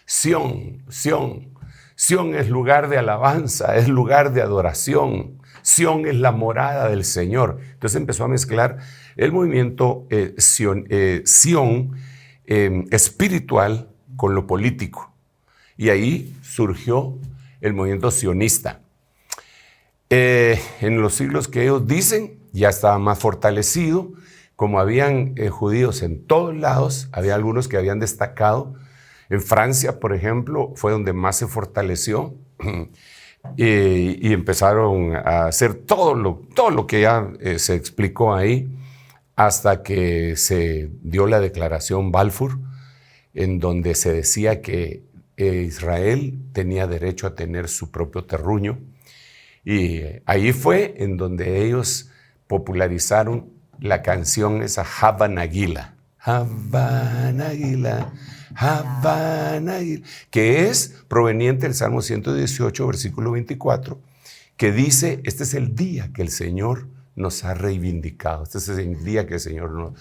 Sión, Sión. Sión es lugar de alabanza, es lugar de adoración. Sión es la morada del Señor. Entonces empezó a mezclar el movimiento Sión espiritual con lo político. Y ahí surgió el movimiento sionista. En los siglos que ellos dicen, ya estaba más fortalecido. Como habían judíos en todos lados, había algunos que habían destacado. En Francia, por ejemplo, fue donde más se fortaleció. Y empezaron a hacer todo lo que ya se explicó ahí, hasta que se dio la declaración Balfour, en donde se decía que Israel tenía derecho a tener su propio terruño. Y ahí fue en donde ellos popularizaron la canción esa Hava Nagila. Hava Nagila, Hava Nagila, que es proveniente del Salmo 118, versículo 24, que dice: este es el día que el Señor nos ha reivindicado. Este es el día que el Señor nos...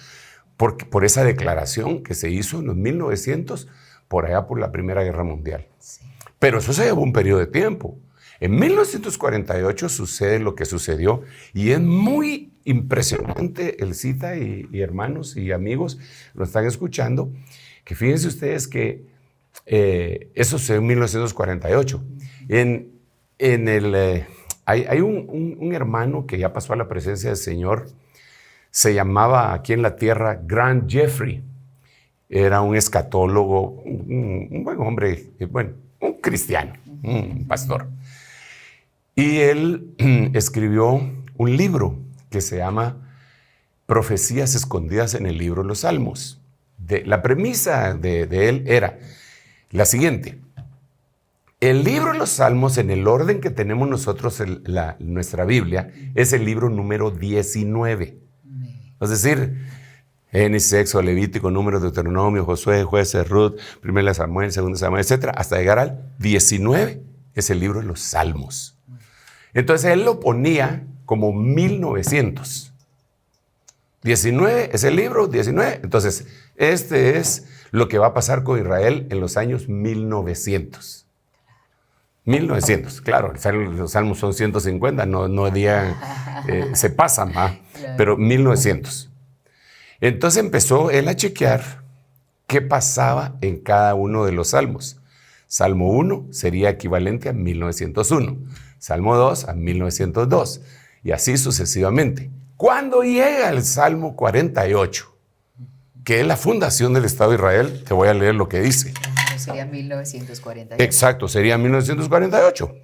Por esa declaración que se hizo en los 1900, por allá por la Primera Guerra Mundial. Sí. Pero eso se llevó un periodo de tiempo. En 1948 sucede lo que sucedió, y es muy impresionante, Elcita y hermanos y amigos lo están escuchando, que fíjense ustedes que eso sucedió en 1948. Hay un hermano que ya pasó a la presencia del Señor, se llamaba aquí en la tierra Grant Jeffrey. Era un escatólogo, un buen hombre, un cristiano, un pastor. Y él escribió un libro que se llama Profecías escondidas en el libro de los Salmos. La premisa de él era la siguiente: el libro de los Salmos, en el orden que tenemos nosotros nuestra Biblia, es el libro número 19. Es decir, Génesis, Éxodo, Levítico, Números, Deuteronomio, Josué, Jueces, Ruth, 1 Samuel, 2 Samuel, etc., hasta llegar al 19, es el libro de los Salmos. Entonces él lo ponía como 1900. 19 es el libro, 19. Entonces, este es lo que va a pasar con Israel en los años 1900. 1900, claro, los salmos son 150, no digan, se pasan, pero 1900. Entonces empezó él a chequear qué pasaba en cada uno de los salmos. Salmo 1 sería equivalente a 1901. Salmo 2 a 1902. Y así sucesivamente. Cuando llega el Salmo 48, que es la fundación del Estado de Israel, te voy a leer lo que dice. Sería 1948. Exacto, sería 1948.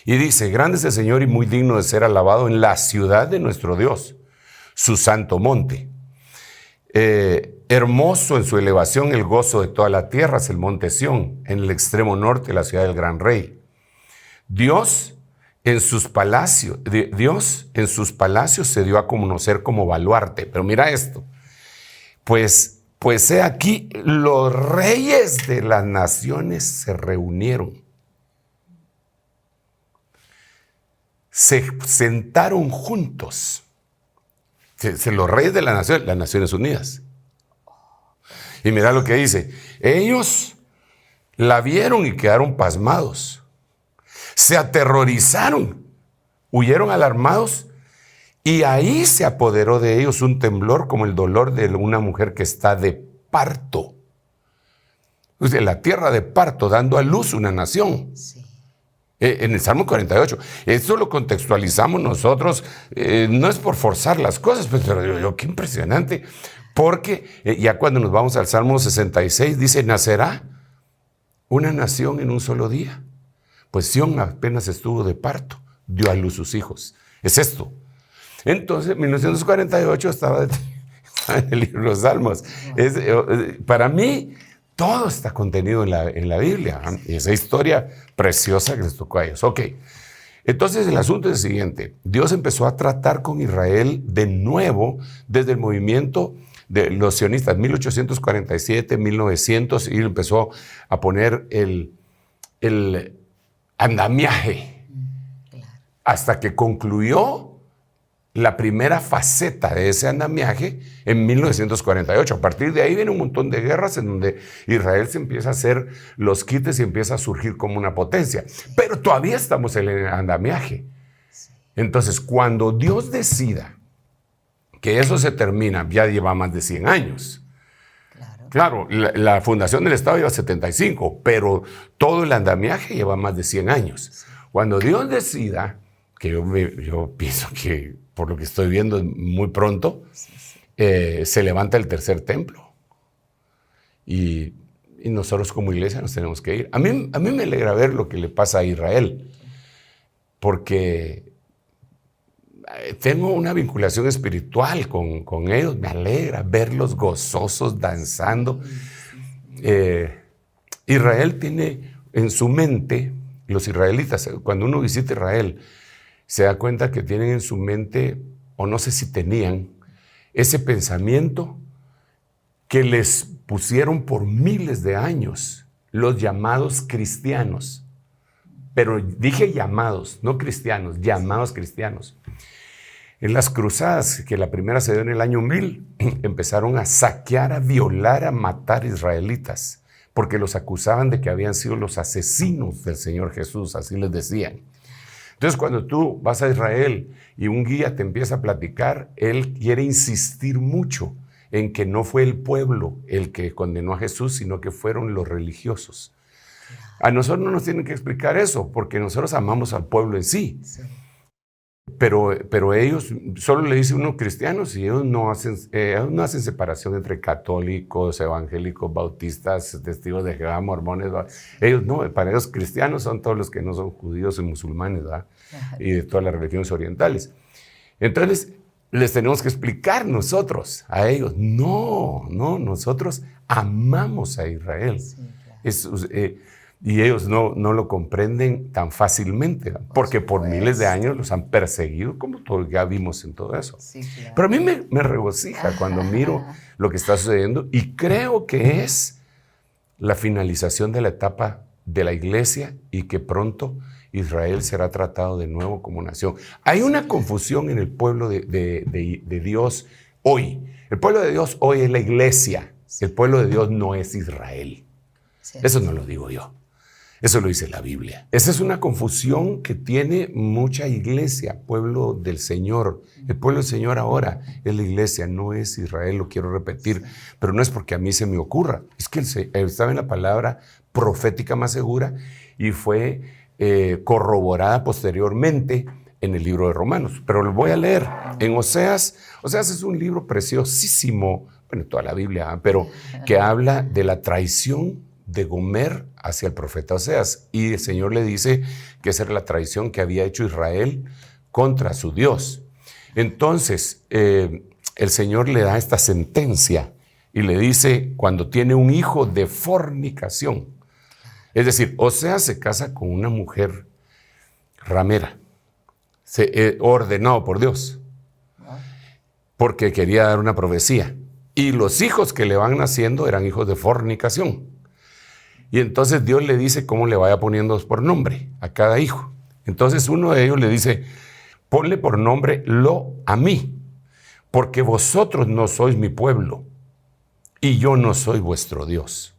Y dice, grande es el Señor y muy digno de ser alabado en la ciudad de nuestro Dios, su santo monte. Hermoso en su elevación el gozo de toda la tierra es el monte Sión, en el extremo norte la ciudad del gran rey. Dios en sus palacios se dio a conocer como baluarte. Pero mira esto, pues he aquí los reyes de las naciones se reunieron. Se sentaron juntos. Los reyes de las Naciones Unidas. Y mira lo que dice. Ellos la vieron y quedaron pasmados. Se aterrorizaron, huyeron alarmados y ahí se apoderó de ellos un temblor como el dolor de una mujer que está de parto. En la tierra de parto, dando a luz una nación. Sí. En el Salmo 48. Esto lo contextualizamos nosotros, no es por forzar las cosas, pero qué impresionante, porque ya cuando nos vamos al Salmo 66 dice, nacerá una nación en un solo día. Pues Sión apenas estuvo de parto, dio a luz sus hijos. Es esto. Entonces, 1948 estaba en el libro de los Salmos. Para mí, todo está contenido en la Biblia. Esa historia preciosa que les tocó a ellos. Ok, entonces el asunto es el siguiente. Dios empezó a tratar con Israel de nuevo desde el movimiento de los sionistas, 1847, 1900, y empezó a poner el andamiaje, hasta que concluyó la primera faceta de ese andamiaje en 1948. A partir de ahí viene un montón de guerras en donde Israel se empieza a hacer los quites y empieza a surgir como una potencia. Pero todavía estamos en el andamiaje. Entonces, cuando Dios decida que eso se termina, ya lleva más de 100 años. Claro, la fundación del Estado lleva 75, pero todo el andamiaje lleva más de 100 años. Cuando Dios decida, que yo pienso que por lo que estoy viendo muy pronto, se levanta el tercer templo. Y nosotros como iglesia nos tenemos que ir. A mí me alegra ver lo que le pasa a Israel, porque tengo una vinculación espiritual con ellos. Me alegra verlos gozosos, danzando. Israel tiene en su mente, los israelitas, cuando uno visita Israel, se da cuenta que tienen en su mente, o no sé si tenían, ese pensamiento que les pusieron por miles de años los llamados cristianos. Pero dije llamados, no cristianos, llamados cristianos. En las cruzadas, que la primera se dio en el año 1000, empezaron a saquear, a violar, a matar israelitas, porque los acusaban de que habían sido los asesinos del Señor Jesús, así les decían. Entonces, cuando tú vas a Israel y un guía te empieza a platicar, él quiere insistir mucho en que no fue el pueblo el que condenó a Jesús, sino que fueron los religiosos. A nosotros no nos tienen que explicar eso, porque nosotros amamos al pueblo en sí. Pero ellos, solo le dice uno cristianos, y ellos no hacen separación entre católicos, evangélicos, bautistas, testigos de Jehová, mormones. ¿verdad? Ellos no, para ellos cristianos son todos los que no son judíos y musulmanes, ¿verdad? Y de todas las religiones orientales. Entonces, les tenemos que explicar nosotros a ellos, no, nosotros amamos a Israel. Sí, claro. Y ellos no lo comprenden tan fácilmente, porque por miles de años los han perseguido, como ya vimos en todo eso. Sí, claro. Pero a mí me regocija cuando miro lo que está sucediendo, y creo que es la finalización de la etapa de la iglesia y que pronto Israel será tratado de nuevo como nación. Hay una confusión en el pueblo de Dios hoy. El pueblo de Dios hoy es la iglesia. El pueblo de Dios no es Israel. Eso no lo digo yo. Eso lo dice la Biblia. Esa es una confusión que tiene mucha iglesia, pueblo del Señor. El pueblo del Señor ahora es la iglesia, no es Israel, lo quiero repetir, pero no es porque a mí se me ocurra. Es que estaba en la palabra profética más segura y fue corroborada posteriormente en el libro de Romanos. Pero lo voy a leer en Oseas. Oseas es un libro preciosísimo, bueno, toda la Biblia, pero que habla de la traición de Gomer hacia el profeta Oseas. Y el Señor le dice que esa era la traición que había hecho Israel contra su Dios. Entonces, el Señor le da esta sentencia y le dice, cuando tiene un hijo de fornicación, es decir, Oseas se casa con una mujer ramera, ordenado por Dios, porque quería dar una profecía. Y los hijos que le van naciendo eran hijos de fornicación. Y entonces Dios le dice cómo le vaya poniendo por nombre a cada hijo. Entonces uno de ellos le dice, ponle por nombre Lo-Ammi, porque vosotros no sois mi pueblo y yo no soy vuestro Dios.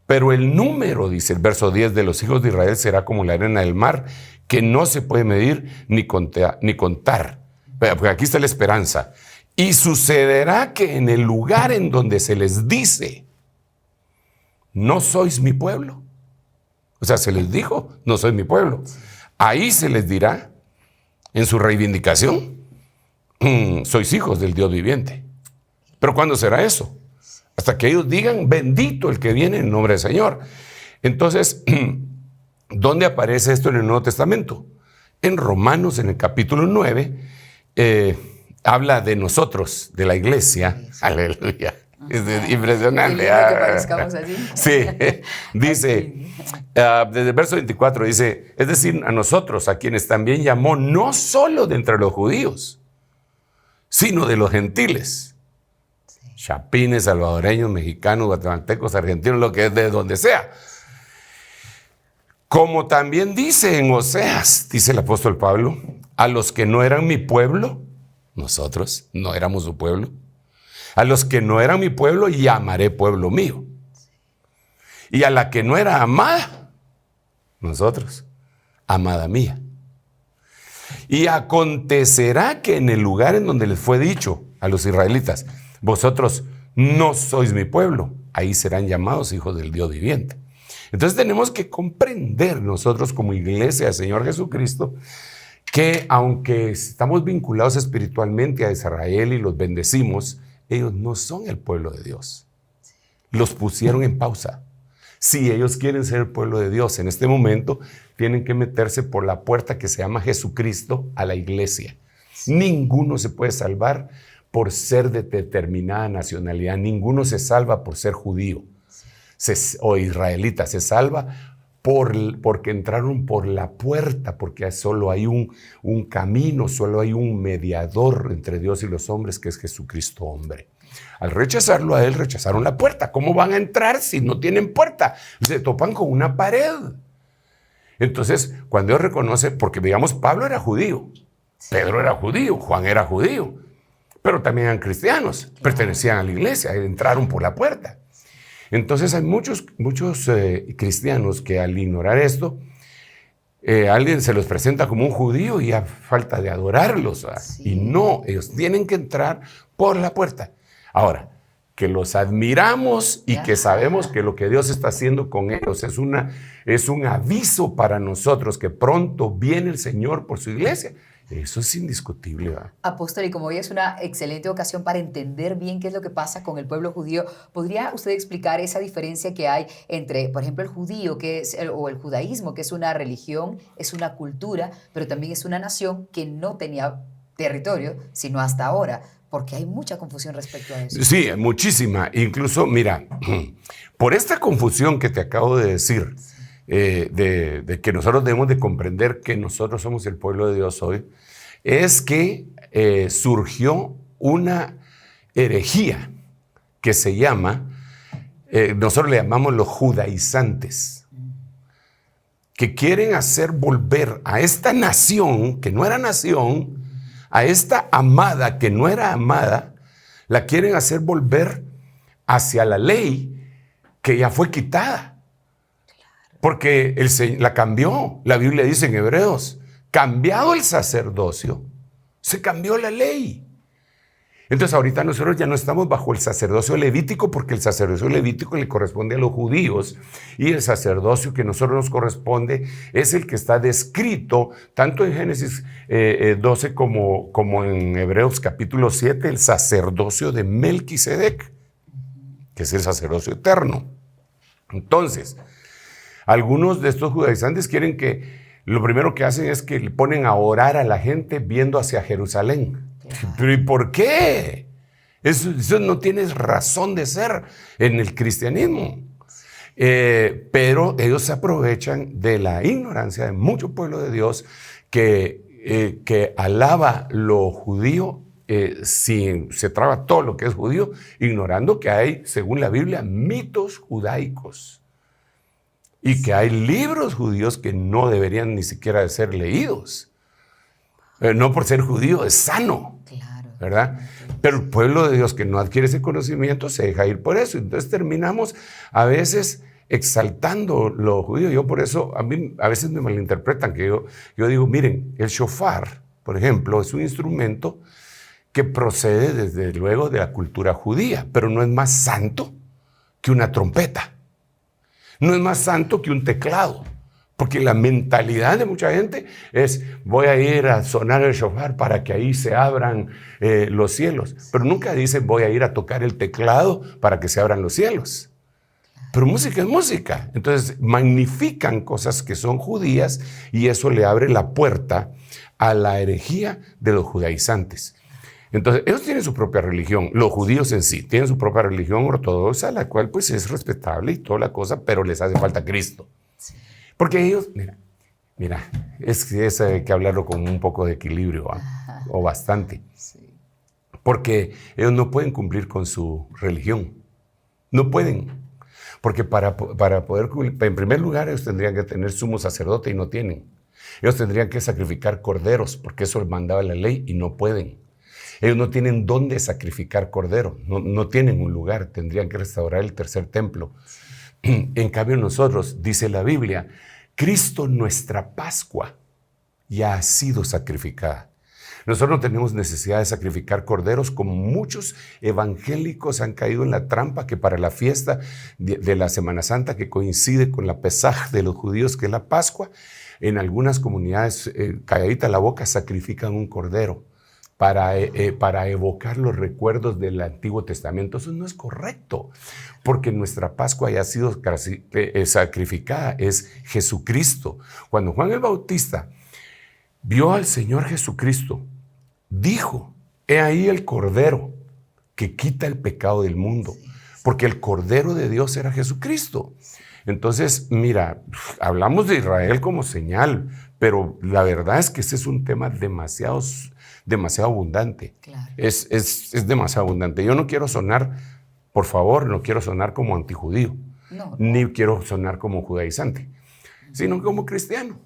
Pero el número, dice el verso 10, de los hijos de Israel será como la arena del mar, que no se puede medir ni contar. Porque aquí está la esperanza. Y sucederá que en el lugar en donde se les dice, no sois mi pueblo. O sea, se les dijo, no sois mi pueblo. Ahí se les dirá, en su reivindicación, sois hijos del Dios viviente. Pero ¿cuándo será eso? Hasta que ellos digan, bendito el que viene en nombre del Señor. Entonces, ¿dónde aparece esto en el Nuevo Testamento? En Romanos, en el capítulo 9, habla de nosotros, de la iglesia. Aleluya. Es impresionante. Que parezcamos así. Sí, dice, desde el verso 24, dice, es decir, a nosotros, a quienes también llamó, no solo de entre los judíos, sino de los gentiles. Chapines, salvadoreños, mexicanos, guatemaltecos, argentinos, lo que es de donde sea. Como también dice en Oseas, dice el apóstol Pablo, a los que no eran mi pueblo, nosotros no éramos su pueblo, a los que no eran mi pueblo llamaré pueblo mío. Y a la que no era amada, nosotros, amada mía. Y acontecerá que en el lugar en donde les fue dicho a los israelitas, vosotros no sois mi pueblo, ahí serán llamados hijos del Dios viviente. Entonces tenemos que comprender nosotros como iglesia del Señor Jesucristo que aunque estamos vinculados espiritualmente a Israel y los bendecimos, ellos no son el pueblo de Dios. Los pusieron en pausa. Si ellos quieren ser el pueblo de Dios en este momento, tienen que meterse por la puerta que se llama Jesucristo a la iglesia. Ninguno se puede salvar por ser de determinada nacionalidad. Ninguno se salva por ser judío o israelita. Se salva porque entraron por la puerta, porque solo hay un camino, solo hay un mediador entre Dios y los hombres, que es Jesucristo hombre. Al rechazarlo a él, rechazaron la puerta. ¿Cómo van a entrar si no tienen puerta? Se topan con una pared. Entonces, cuando Dios reconoce, porque digamos, Pablo era judío, Pedro era judío, Juan era judío, pero también eran cristianos, pertenecían a la iglesia, entraron por la puerta. Entonces hay muchos cristianos que al ignorar esto, alguien se los presenta como un judío y a falta de adorarlos. Sí. Y no, ellos tienen que entrar por la puerta. Ahora, que los admiramos y que sabemos que lo que Dios está haciendo con ellos es un aviso para nosotros que pronto viene el Señor por su iglesia. Eso es indiscutible, ¿verdad? Apóstol, y como hoy es una excelente ocasión para entender bien qué es lo que pasa con el pueblo judío, ¿podría usted explicar esa diferencia que hay entre, por ejemplo, el judío o el judaísmo, que es una religión, es una cultura, pero también es una nación que no tenía territorio, sino hasta ahora? Porque hay mucha confusión respecto a eso. Sí, muchísima. Incluso, mira, por esta confusión que te acabo de decir, de que nosotros debemos de comprender que nosotros somos el pueblo de Dios hoy, es que surgió una herejía que se llama, nosotros le llamamos los judaizantes, que quieren hacer volver a esta nación, que no era nación, a esta amada, que no era amada, la quieren hacer volver hacia la ley que ya fue quitada. Porque la cambió. La Biblia dice en Hebreos, cambiado el sacerdocio, se cambió la ley. Entonces ahorita nosotros ya no estamos bajo el sacerdocio levítico, porque el sacerdocio levítico le corresponde a los judíos, y el sacerdocio que a nosotros nos corresponde es el que está descrito tanto en Génesis 12 como en Hebreos capítulo 7, el sacerdocio de Melquisedec, que es el sacerdocio eterno. Entonces, algunos de estos judaizantes quieren que lo primero que hacen es que le ponen a orar a la gente viendo hacia Jerusalén. ¿Pero y por qué? Eso no tiene razón de ser en el cristianismo. Pero ellos se aprovechan de la ignorancia de mucho pueblo de Dios que alaba lo judío, se traba todo lo que es judío, ignorando que hay, según la Biblia, mitos judaicos. Y que hay libros judíos que no deberían ni siquiera de ser leídos. No por ser judío es sano, ¿verdad? Pero el pueblo de Dios que no adquiere ese conocimiento se deja ir por eso. Entonces terminamos a veces exaltando lo judío. Yo por eso, a mí a veces me malinterpretan, que yo digo, miren, el shofar, por ejemplo, es un instrumento que procede desde luego de la cultura judía, pero no es más santo que una trompeta. No es más santo que un teclado. Porque la mentalidad de mucha gente es, voy a ir a sonar el shofar para que ahí se abran los cielos. Pero nunca dice, voy a ir a tocar el teclado para que se abran los cielos. Pero música es música. Entonces magnifican cosas que son judías y eso le abre la puerta a la herejía de los judaizantes. Entonces, ellos tienen su propia religión, los judíos en sí tienen su propia religión ortodoxa, la cual pues es respetable y toda la cosa, pero les hace falta Cristo. Porque ellos, mira, es hay que hablarlo con un poco de equilibrio, o bastante. Sí. Porque ellos no pueden cumplir con su religión. No pueden. Porque para poder cumplir, en primer lugar, ellos tendrían que tener sumo sacerdote y no tienen. Ellos tendrían que sacrificar corderos, porque eso les mandaba la ley y no pueden. Ellos no tienen dónde sacrificar cordero, no tienen un lugar, tendrían que restaurar el tercer templo. En cambio nosotros, dice la Biblia, Cristo nuestra Pascua ya ha sido sacrificada. Nosotros no tenemos necesidad de sacrificar corderos, como muchos evangélicos han caído en la trampa que para la fiesta de la Semana Santa, que coincide con la Pesaj de los judíos, que es la Pascua, en algunas comunidades, calladita la boca, sacrifican un cordero para evocar los recuerdos del Antiguo Testamento. Eso no es correcto, porque nuestra Pascua ya ha sido sacrificada, es Jesucristo. Cuando Juan el Bautista vio al Señor Jesucristo, dijo, he ahí el Cordero que quita el pecado del mundo, porque el Cordero de Dios era Jesucristo. Entonces, mira, hablamos de Israel como señal, pero la verdad es que ese es un tema demasiado abundante. Claro. Es demasiado abundante. Yo no quiero sonar, por favor, no quiero sonar como antijudío, ni quiero sonar como judaizante, sino como cristiano,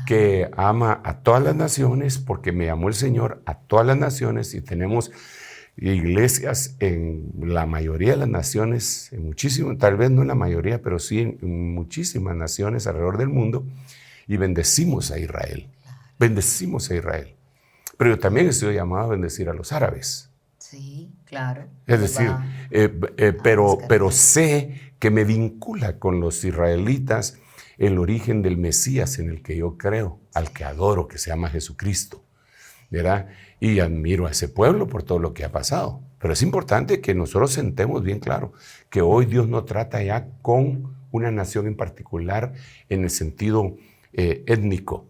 que ama a todas las naciones, porque me amó el Señor a todas las naciones, y tenemos iglesias en la mayoría de las naciones, en muchísimas, tal vez no en la mayoría, pero sí en muchísimas naciones alrededor del mundo, y bendecimos a Israel. Bendecimos a Israel. Pero yo también estoy llamado a bendecir a los árabes. Sí, claro. Es decir, pero sé que me vincula con los israelitas el origen del Mesías en el que yo creo, al que adoro, que se llama Jesucristo, ¿verdad? Y admiro a ese pueblo por todo lo que ha pasado. Pero es importante que nosotros sentemos bien claro que hoy Dios no trata ya con una nación en particular en el sentido étnico,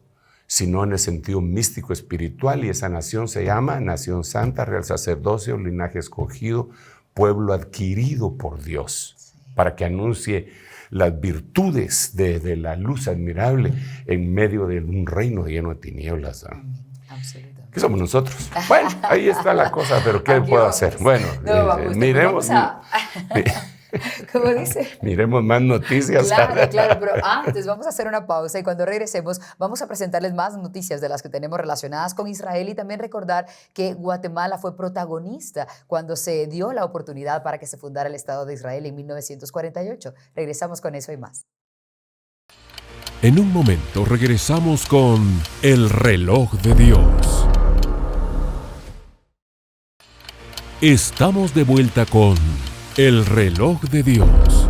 sino en el sentido místico espiritual, y esa nación se llama Nación Santa, Real Sacerdocio, Linaje Escogido, Pueblo Adquirido por Dios, para que anuncie las virtudes de la luz admirable en medio de un reino lleno de tinieblas. Absolutamente. ¿Qué somos nosotros? Bueno, ahí está la cosa, pero ¿qué puedo hacer? Bueno, miremos. ¿Cómo dice? Miremos más noticias. Claro, pero antes vamos a hacer una pausa y cuando regresemos vamos a presentarles más noticias de las que tenemos relacionadas con Israel, y también recordar que Guatemala fue protagonista cuando se dio la oportunidad para que se fundara el Estado de Israel en 1948. Regresamos con eso y más. En un momento regresamos con El Reloj de Dios. Estamos de vuelta con El Reloj de Dios.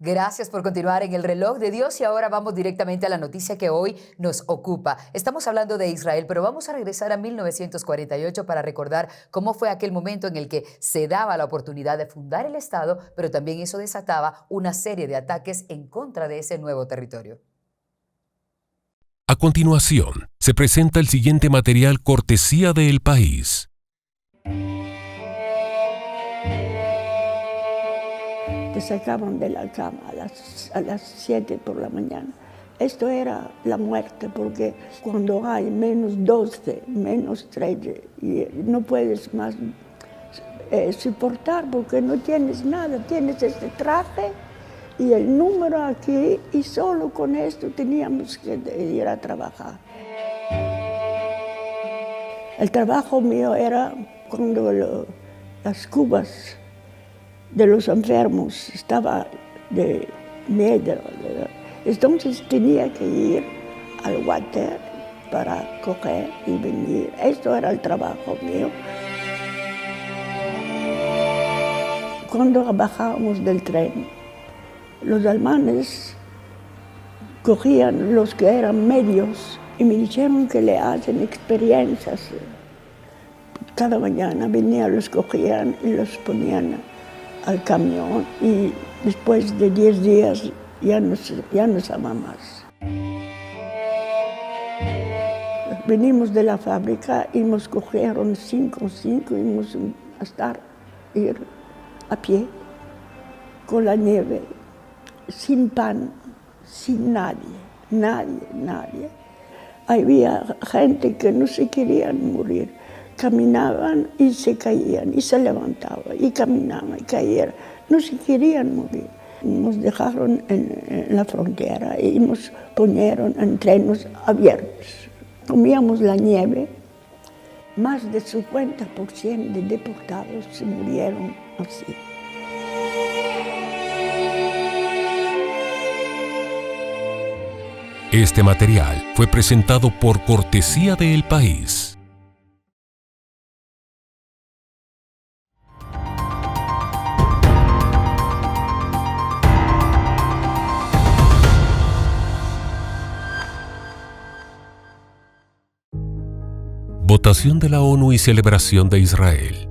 Gracias por continuar en El Reloj de Dios y ahora vamos directamente a la noticia que hoy nos ocupa. Estamos hablando de Israel, pero vamos a regresar a 1948 para recordar cómo fue aquel momento en el que se daba la oportunidad de fundar el Estado, pero también eso desataba una serie de ataques en contra de ese nuevo territorio. A continuación, se presenta el siguiente material cortesía de El País. Te sacaban de la cama a las 7 por la mañana. Esto era la muerte, porque cuando hay menos 12, menos 13, y no puedes más soportar porque no tienes nada, tienes este traje y el número aquí, y solo con esto teníamos que ir a trabajar. El trabajo mío era cuando las cubas de los enfermos estaba de miedo, entonces tenía que ir al water para coger y venir. Esto era el trabajo mío. Cuando bajábamos del tren, los alemanes cogían los que eran medios y me dijeron que le hacen experiencias. Cada mañana venían, los cogían y los ponían al camión, y después de 10 días ya no estaba más. Venimos de la fábrica y nos cogieron 5 íbamos a ir a pie, con la nieve, sin pan, sin nadie. Había gente que no se querían morir. Caminaban y se caían, y se levantaban, y caminaban y caían. No se querían morir. Nos dejaron en la frontera y nos pusieron en trenes abiertos. Comíamos la nieve. Más del 50% de deportados se murieron así. Este material fue presentado por cortesía de El País. Votación de la ONU y celebración de Israel.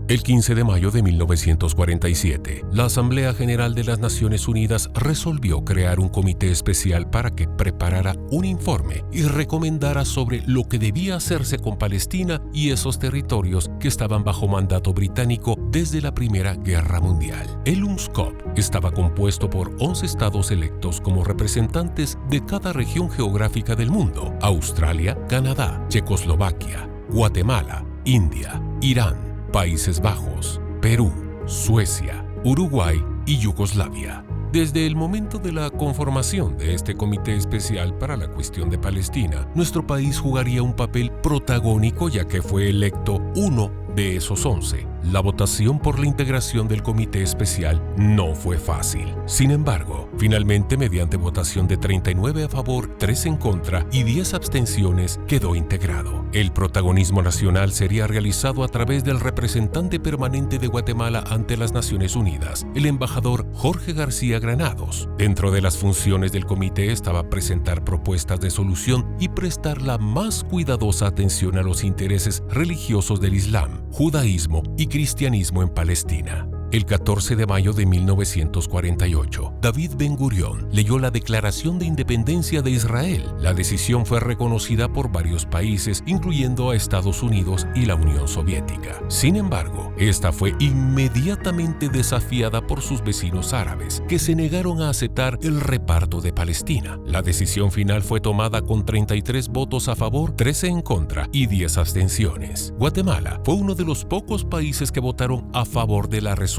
El 15 de mayo de 1947, la Asamblea General de las Naciones Unidas resolvió crear un comité especial para que preparara un informe y recomendara sobre lo que debía hacerse con Palestina y esos territorios que estaban bajo mandato británico desde la Primera Guerra Mundial. El UNSCOP estaba compuesto por 11 estados electos como representantes de cada región geográfica del mundo: Australia, Canadá, Checoslovaquia, Guatemala, India, Irán, Países Bajos, Perú, Suecia, Uruguay y Yugoslavia. Desde el momento de la conformación de este comité especial para la cuestión de Palestina, nuestro país jugaría un papel protagónico, ya que fue electo uno de esos 11. La votación por la integración del comité especial no fue fácil. Sin embargo, finalmente, mediante votación de 39 a favor, 3 en contra y 10 abstenciones, quedó integrado. El protagonismo nacional sería realizado a través del representante permanente de Guatemala ante las Naciones Unidas, el embajador Jorge García Granados. Dentro de las funciones del comité estaba presentar propuestas de solución y prestar la más cuidadosa atención a los intereses religiosos del Islam, judaísmo y cristianismo en Palestina. El 14 de mayo de 1948, David Ben-Gurión leyó la Declaración de Independencia de Israel. La decisión fue reconocida por varios países, incluyendo a Estados Unidos y la Unión Soviética. Sin embargo, esta fue inmediatamente desafiada por sus vecinos árabes, que se negaron a aceptar el reparto de Palestina. La decisión final fue tomada con 33 votos a favor, 13 en contra y 10 abstenciones. Guatemala fue uno de los pocos países que votaron a favor de la resolución,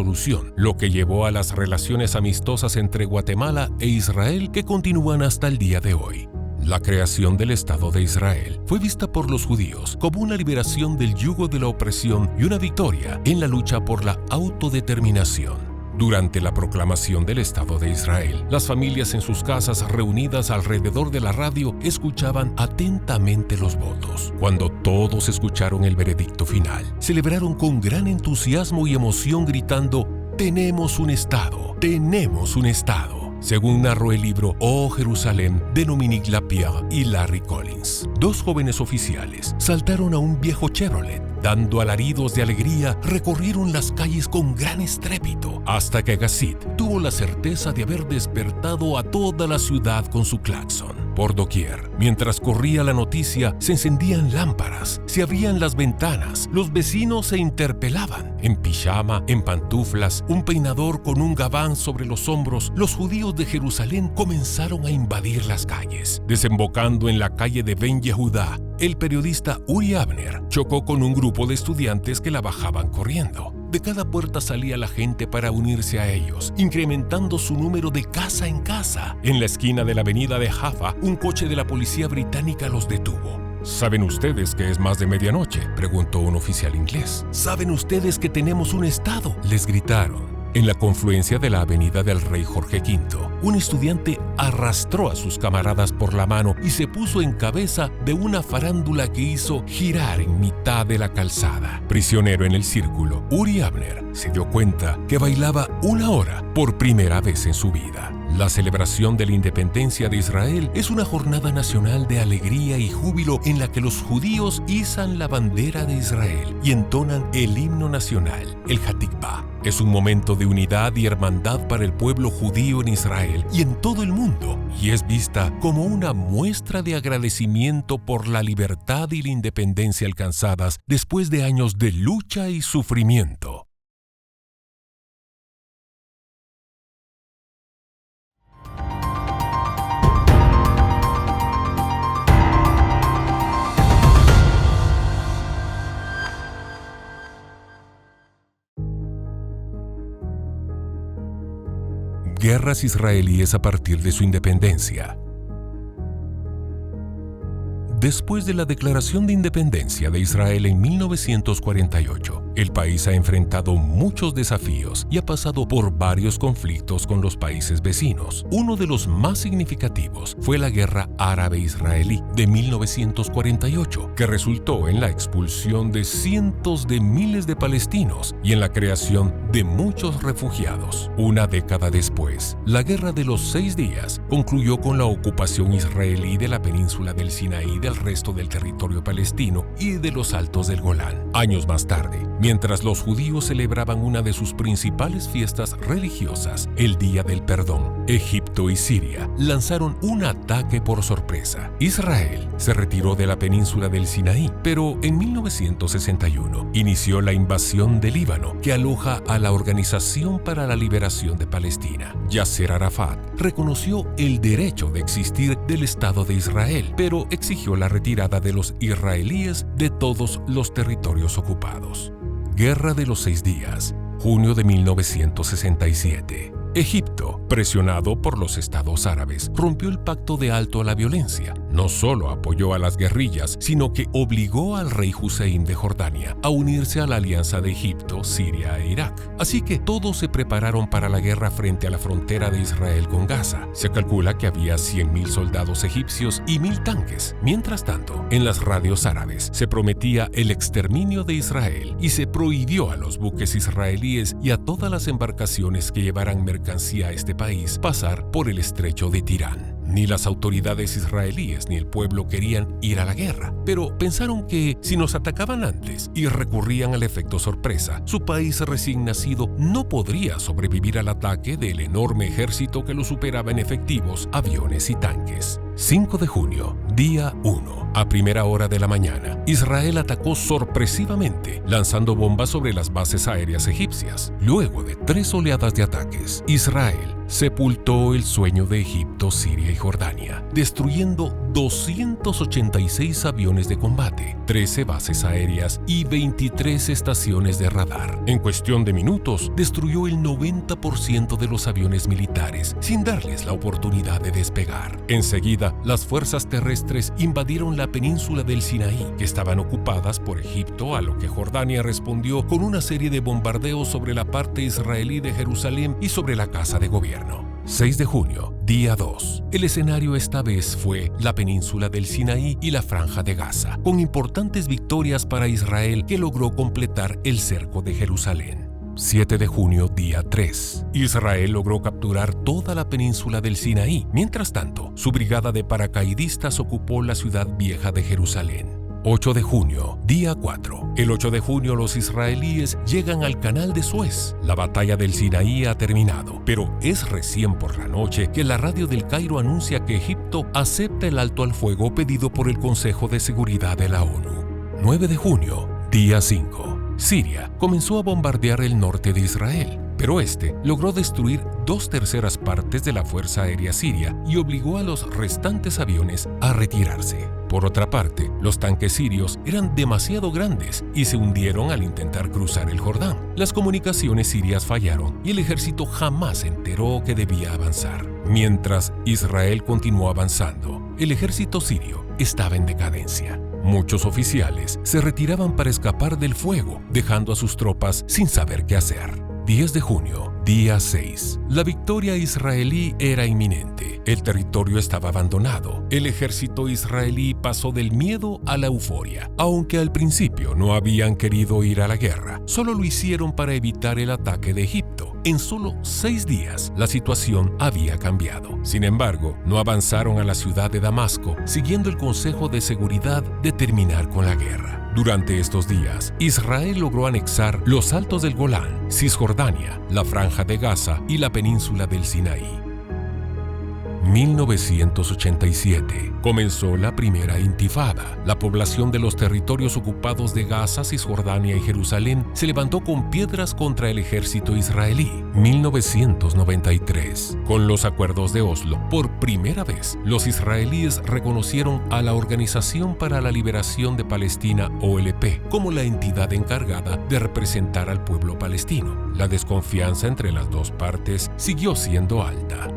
lo que llevó a las relaciones amistosas entre Guatemala e Israel que continúan hasta el día de hoy. La creación del Estado de Israel fue vista por los judíos como una liberación del yugo de la opresión y una victoria en la lucha por la autodeterminación. Durante la proclamación del Estado de Israel, las familias en sus casas reunidas alrededor de la radio escuchaban atentamente los votos. Cuando todos escucharon el veredicto final, celebraron con gran entusiasmo y emoción gritando: «¡Tenemos un Estado! ¡Tenemos un Estado!», según narró el libro Oh Jerusalén de Dominique Lapierre y Larry Collins. Dos jóvenes oficiales saltaron a un viejo Chevrolet. Dando alaridos de alegría, recorrieron las calles con gran estrépito, hasta que Gazit tuvo la certeza de haber despertado a toda la ciudad con su claxon. Por doquier, mientras corría la noticia, se encendían lámparas, se abrían las ventanas, los vecinos se interpelaban. En pijama, en pantuflas, un peinador con un gabán sobre los hombros, los judíos de Jerusalén comenzaron a invadir las calles. Desembocando en la calle de Ben Yehudá, el periodista Uri Abner chocó con un grupo de estudiantes que la bajaban corriendo. De cada puerta salía la gente para unirse a ellos, incrementando su número de casa en casa. En la esquina de la avenida de Jaffa, un coche de la policía británica los detuvo. ¿Saben ustedes que es más de medianoche?, preguntó un oficial inglés. ¿Saben ustedes que tenemos un Estado?, les gritaron. En la confluencia de la avenida del Rey Jorge V, un estudiante arrastró a sus camaradas por la mano y se puso en cabeza de una farándula que hizo girar en mitad de la calzada. Prisionero en el círculo, Uri Abner se dio cuenta que bailaba una hora por primera vez en su vida. La celebración de la independencia de Israel es una jornada nacional de alegría y júbilo en la que los judíos izan la bandera de Israel y entonan el himno nacional, el Hatikvah. Es un momento de unidad y hermandad para el pueblo judío en Israel y en todo el mundo, y es vista como una muestra de agradecimiento por la libertad y la independencia alcanzadas después de años de lucha y sufrimiento. Guerras israelíes a partir de su independencia. Después de la declaración de independencia de Israel en 1948, el país ha enfrentado muchos desafíos y ha pasado por varios conflictos con los países vecinos. Uno de los más significativos fue la Guerra Árabe-Israelí de 1948, que resultó en la expulsión de cientos de miles de palestinos y en la creación de muchos refugiados. Una década después, la Guerra de los 6 días concluyó con la ocupación israelí de la península del Sinaí del resto del territorio palestino y de los altos del Golán. Años más tarde, mientras los judíos celebraban una de sus principales fiestas religiosas, el Día del Perdón, Egipto y Siria lanzaron un ataque por sorpresa. Israel se retiró de la península del Sinaí, pero en 1961 inició la invasión de Líbano, que aloja a la Organización para la Liberación de Palestina. Yasser Arafat reconoció el derecho de existir del Estado de Israel, pero exigió la retirada de los israelíes de todos los territorios ocupados. Guerra de los 6 días, junio de 1967. Egipto, presionado por los estados árabes, rompió el pacto de alto a la violencia. No solo apoyó a las guerrillas, sino que obligó al rey Hussein de Jordania a unirse a la alianza de Egipto, Siria e Irak. Así que todos se prepararon para la guerra frente a la frontera de Israel con Gaza. Se calcula que había 100.000 soldados egipcios y 1.000 tanques. Mientras tanto, en las radios árabes se prometía el exterminio de Israel y se prohibió a los buques israelíes y a todas las embarcaciones que llevaran mercancía a este país pasar por el estrecho de Tirán. Ni las autoridades israelíes ni el pueblo querían ir a la guerra, pero pensaron que si nos atacaban antes y recurrían al efecto sorpresa, su país recién nacido no podría sobrevivir al ataque del enorme ejército que lo superaba en efectivos, aviones y tanques. 5 de junio, día 1, a primera hora de la mañana, Israel atacó sorpresivamente, lanzando bombas sobre las bases aéreas egipcias. Luego de 3 oleadas de ataques, Israel sepultó el sueño de Egipto, Siria y Jordania, destruyendo 286 aviones de combate, 13 bases aéreas y 23 estaciones de radar. En cuestión de minutos, destruyó el 90% de los aviones militares, sin darles la oportunidad de despegar. Enseguida, las fuerzas terrestres invadieron la península del Sinaí, que estaban ocupadas por Egipto, a lo que Jordania respondió con una serie de bombardeos sobre la parte israelí de Jerusalén y sobre la Casa de Gobierno. 6 de junio, día 2. El escenario esta vez fue la península del Sinaí y la Franja de Gaza, con importantes victorias para Israel, que logró completar el cerco de Jerusalén. 7 de junio, día 3. Israel logró capturar toda la península del Sinaí. Mientras tanto, su brigada de paracaidistas ocupó la ciudad vieja de Jerusalén. 8 de junio, día 4. El 8 de junio los israelíes llegan al canal de Suez. La batalla del Sinaí ha terminado, pero es recién por la noche que la radio del Cairo anuncia que Egipto acepta el alto al fuego pedido por el Consejo de Seguridad de la ONU. 9 de junio, día 5. Siria comenzó a bombardear el norte de Israel, pero este logró destruir 2/3 partes de la Fuerza Aérea Siria y obligó a los restantes aviones a retirarse. Por otra parte, los tanques sirios eran demasiado grandes y se hundieron al intentar cruzar el Jordán. Las comunicaciones sirias fallaron y el ejército jamás se enteró que debía avanzar. Mientras Israel continuó avanzando, el ejército sirio estaba en decadencia. Muchos oficiales se retiraban para escapar del fuego, dejando a sus tropas sin saber qué hacer. 10 de junio, día 6. La victoria israelí era inminente. El territorio estaba abandonado. El ejército israelí pasó del miedo a la euforia. Aunque al principio no habían querido ir a la guerra, solo lo hicieron para evitar el ataque de Egipto. En solo 6 días, la situación había cambiado. Sin embargo, no avanzaron a la ciudad de Damasco, siguiendo el consejo de seguridad de terminar con la guerra. Durante estos días, Israel logró anexar los Altos del Golán, Cisjordania, la Franja de Gaza y la península del Sinaí. 1987. Comenzó la primera intifada. La población de los territorios ocupados de Gaza, Cisjordania y Jerusalén se levantó con piedras contra el ejército israelí. 1993. Con los acuerdos de Oslo, por primera vez, los israelíes reconocieron a la Organización para la Liberación de Palestina, OLP, como la entidad encargada de representar al pueblo palestino. La desconfianza entre las dos partes siguió siendo alta.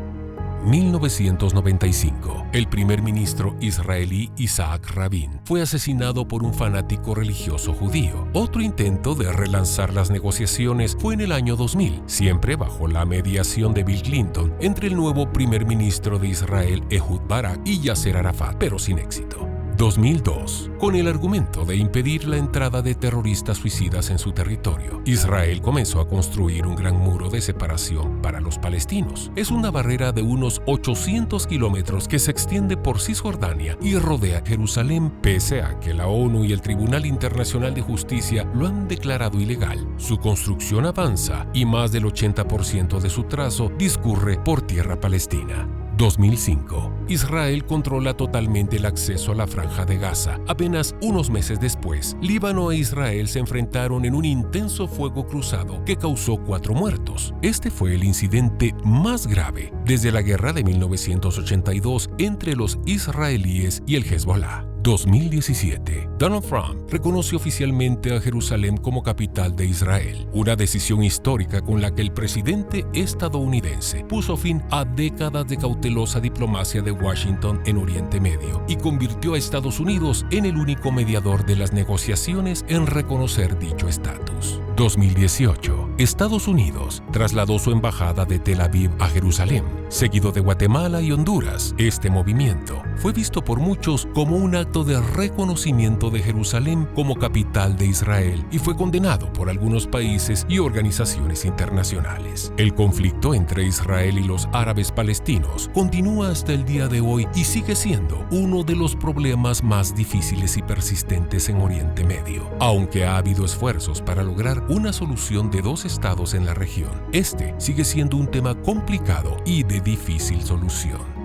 1995. El primer ministro israelí Isaac Rabin fue asesinado por un fanático religioso judío. Otro intento de relanzar las negociaciones fue en el año 2000, siempre bajo la mediación de Bill Clinton, entre el nuevo primer ministro de Israel Ehud Barak y Yasser Arafat, pero sin éxito. 2002. Con el argumento de impedir la entrada de terroristas suicidas en su territorio, Israel comenzó a construir un gran muro de separación para los palestinos. Es una barrera de unos 800 kilómetros que se extiende por Cisjordania y rodea Jerusalén, pese a que la ONU y el Tribunal Internacional de Justicia lo han declarado ilegal. Su construcción avanza y más del 80% de su trazo discurre por tierra palestina. 2005. Israel controla totalmente el acceso a la Franja de Gaza. Apenas unos meses después, Líbano e Israel se enfrentaron en un intenso fuego cruzado que causó 4 muertos. Este fue el incidente más grave desde la guerra de 1982 entre los israelíes y el Hezbollah. 2017. Donald Trump reconoció oficialmente a Jerusalén como capital de Israel, una decisión histórica con la que el presidente estadounidense puso fin a décadas de cautelosa diplomacia de Washington en Oriente Medio y convirtió a Estados Unidos en el único mediador de las negociaciones en reconocer dicho estatus. 2018. Estados Unidos trasladó su embajada de Tel Aviv a Jerusalén, seguido de Guatemala y Honduras. Este movimiento fue visto por muchos como un acto de reconocimiento de Jerusalén como capital de Israel y fue condenado por algunos países y organizaciones internacionales. El conflicto entre Israel y los árabes palestinos continúa hasta el día de hoy y sigue siendo uno de los problemas más difíciles y persistentes en Oriente Medio. Aunque ha habido esfuerzos para lograr una solución de 2 estados en la región, este sigue siendo un tema complicado y de difícil solución.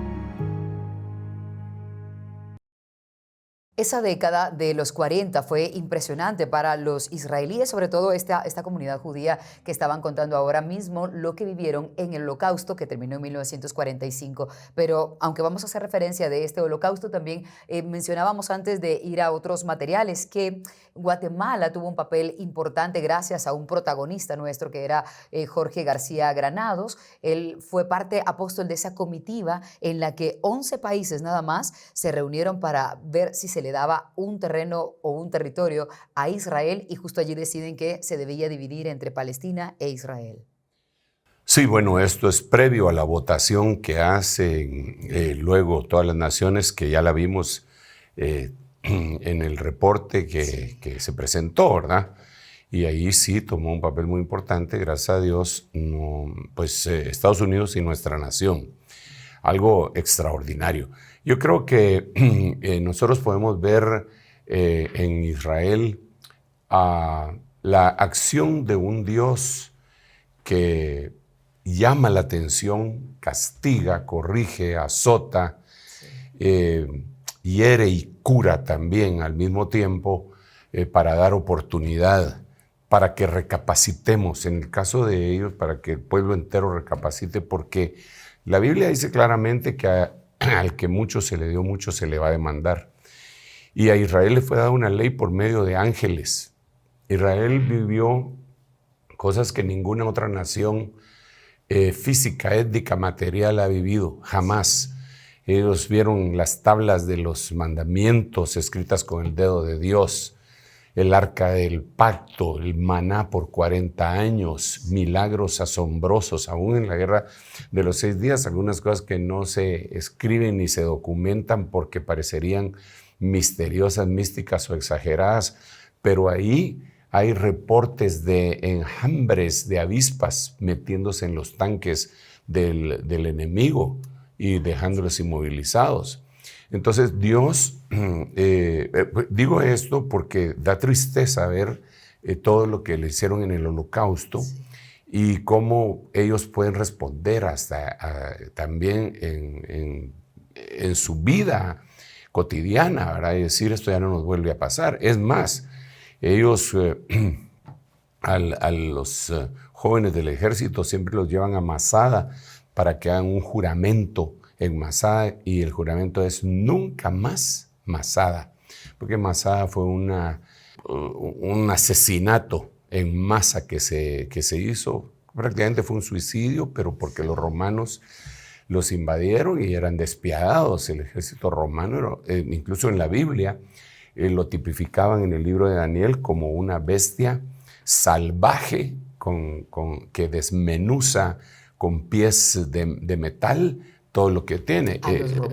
Esa década de los 40 fue impresionante para los israelíes, sobre todo esta comunidad judía que estaban contando ahora mismo lo que vivieron en el Holocausto, que terminó en 1945. Pero aunque vamos a hacer referencia de este Holocausto, también mencionábamos antes de ir a otros materiales que Guatemala tuvo un papel importante gracias a un protagonista nuestro que era Jorge García Granados. Él fue parte apóstol de esa comitiva en la que 11 países nada más se reunieron para ver si se le daba un terreno o un territorio a Israel, y justo allí deciden que se debía dividir entre Palestina e Israel. Sí, bueno, esto es previo a la votación que hacen luego todas las naciones, que ya la vimos en el reporte que se presentó, ¿verdad? Y ahí sí tomó un papel muy importante, gracias a Dios, Estados Unidos y nuestra nación. Algo extraordinario. Yo creo que nosotros podemos ver en Israel la acción de un Dios que llama la atención, castiga, corrige, azota, hiere y cura también al mismo tiempo para dar oportunidad, para que recapacitemos, en el caso de ellos, para que el pueblo entero recapacite, porque la Biblia dice claramente que al que mucho se le dio, mucho se le va a demandar. Y a Israel le fue dada una ley por medio de ángeles. Israel vivió cosas que ninguna otra nación física, étnica, material ha vivido, jamás. Ellos vieron las tablas de los mandamientos escritas con el dedo de Dios, el arca del pacto, el maná por 40 años, milagros asombrosos, aún en la guerra de los 6 días, algunas cosas que no se escriben ni se documentan porque parecerían misteriosas, místicas o exageradas, pero ahí hay reportes de enjambres de avispas metiéndose en los tanques del enemigo y dejándolos inmovilizados. Entonces Dios, digo esto porque da tristeza ver todo lo que le hicieron en el Holocausto y cómo ellos pueden responder hasta también en su vida cotidiana, ¿verdad? Y decir, esto ya no nos vuelve a pasar. Es más, ellos a los jóvenes del ejército siempre los llevan a Masada para que hagan un juramento en Masada, y el juramento es nunca más Masada, porque Masada fue un asesinato en masa que se hizo, prácticamente fue un suicidio, pero porque los romanos los invadieron y eran despiadados. El ejército romano, incluso en la Biblia, lo tipificaban en el libro de Daniel como una bestia salvaje que desmenuza con pies de metal todo lo que tiene.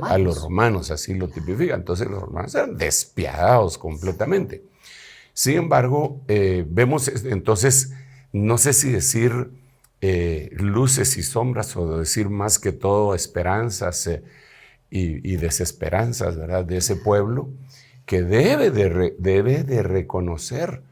A los romanos así lo tipifican. Entonces los romanos eran despiadados completamente. Sin embargo, vemos entonces, no sé si decir luces y sombras o decir más que todo esperanzas y desesperanzas, ¿verdad?, de ese pueblo que debe de reconocer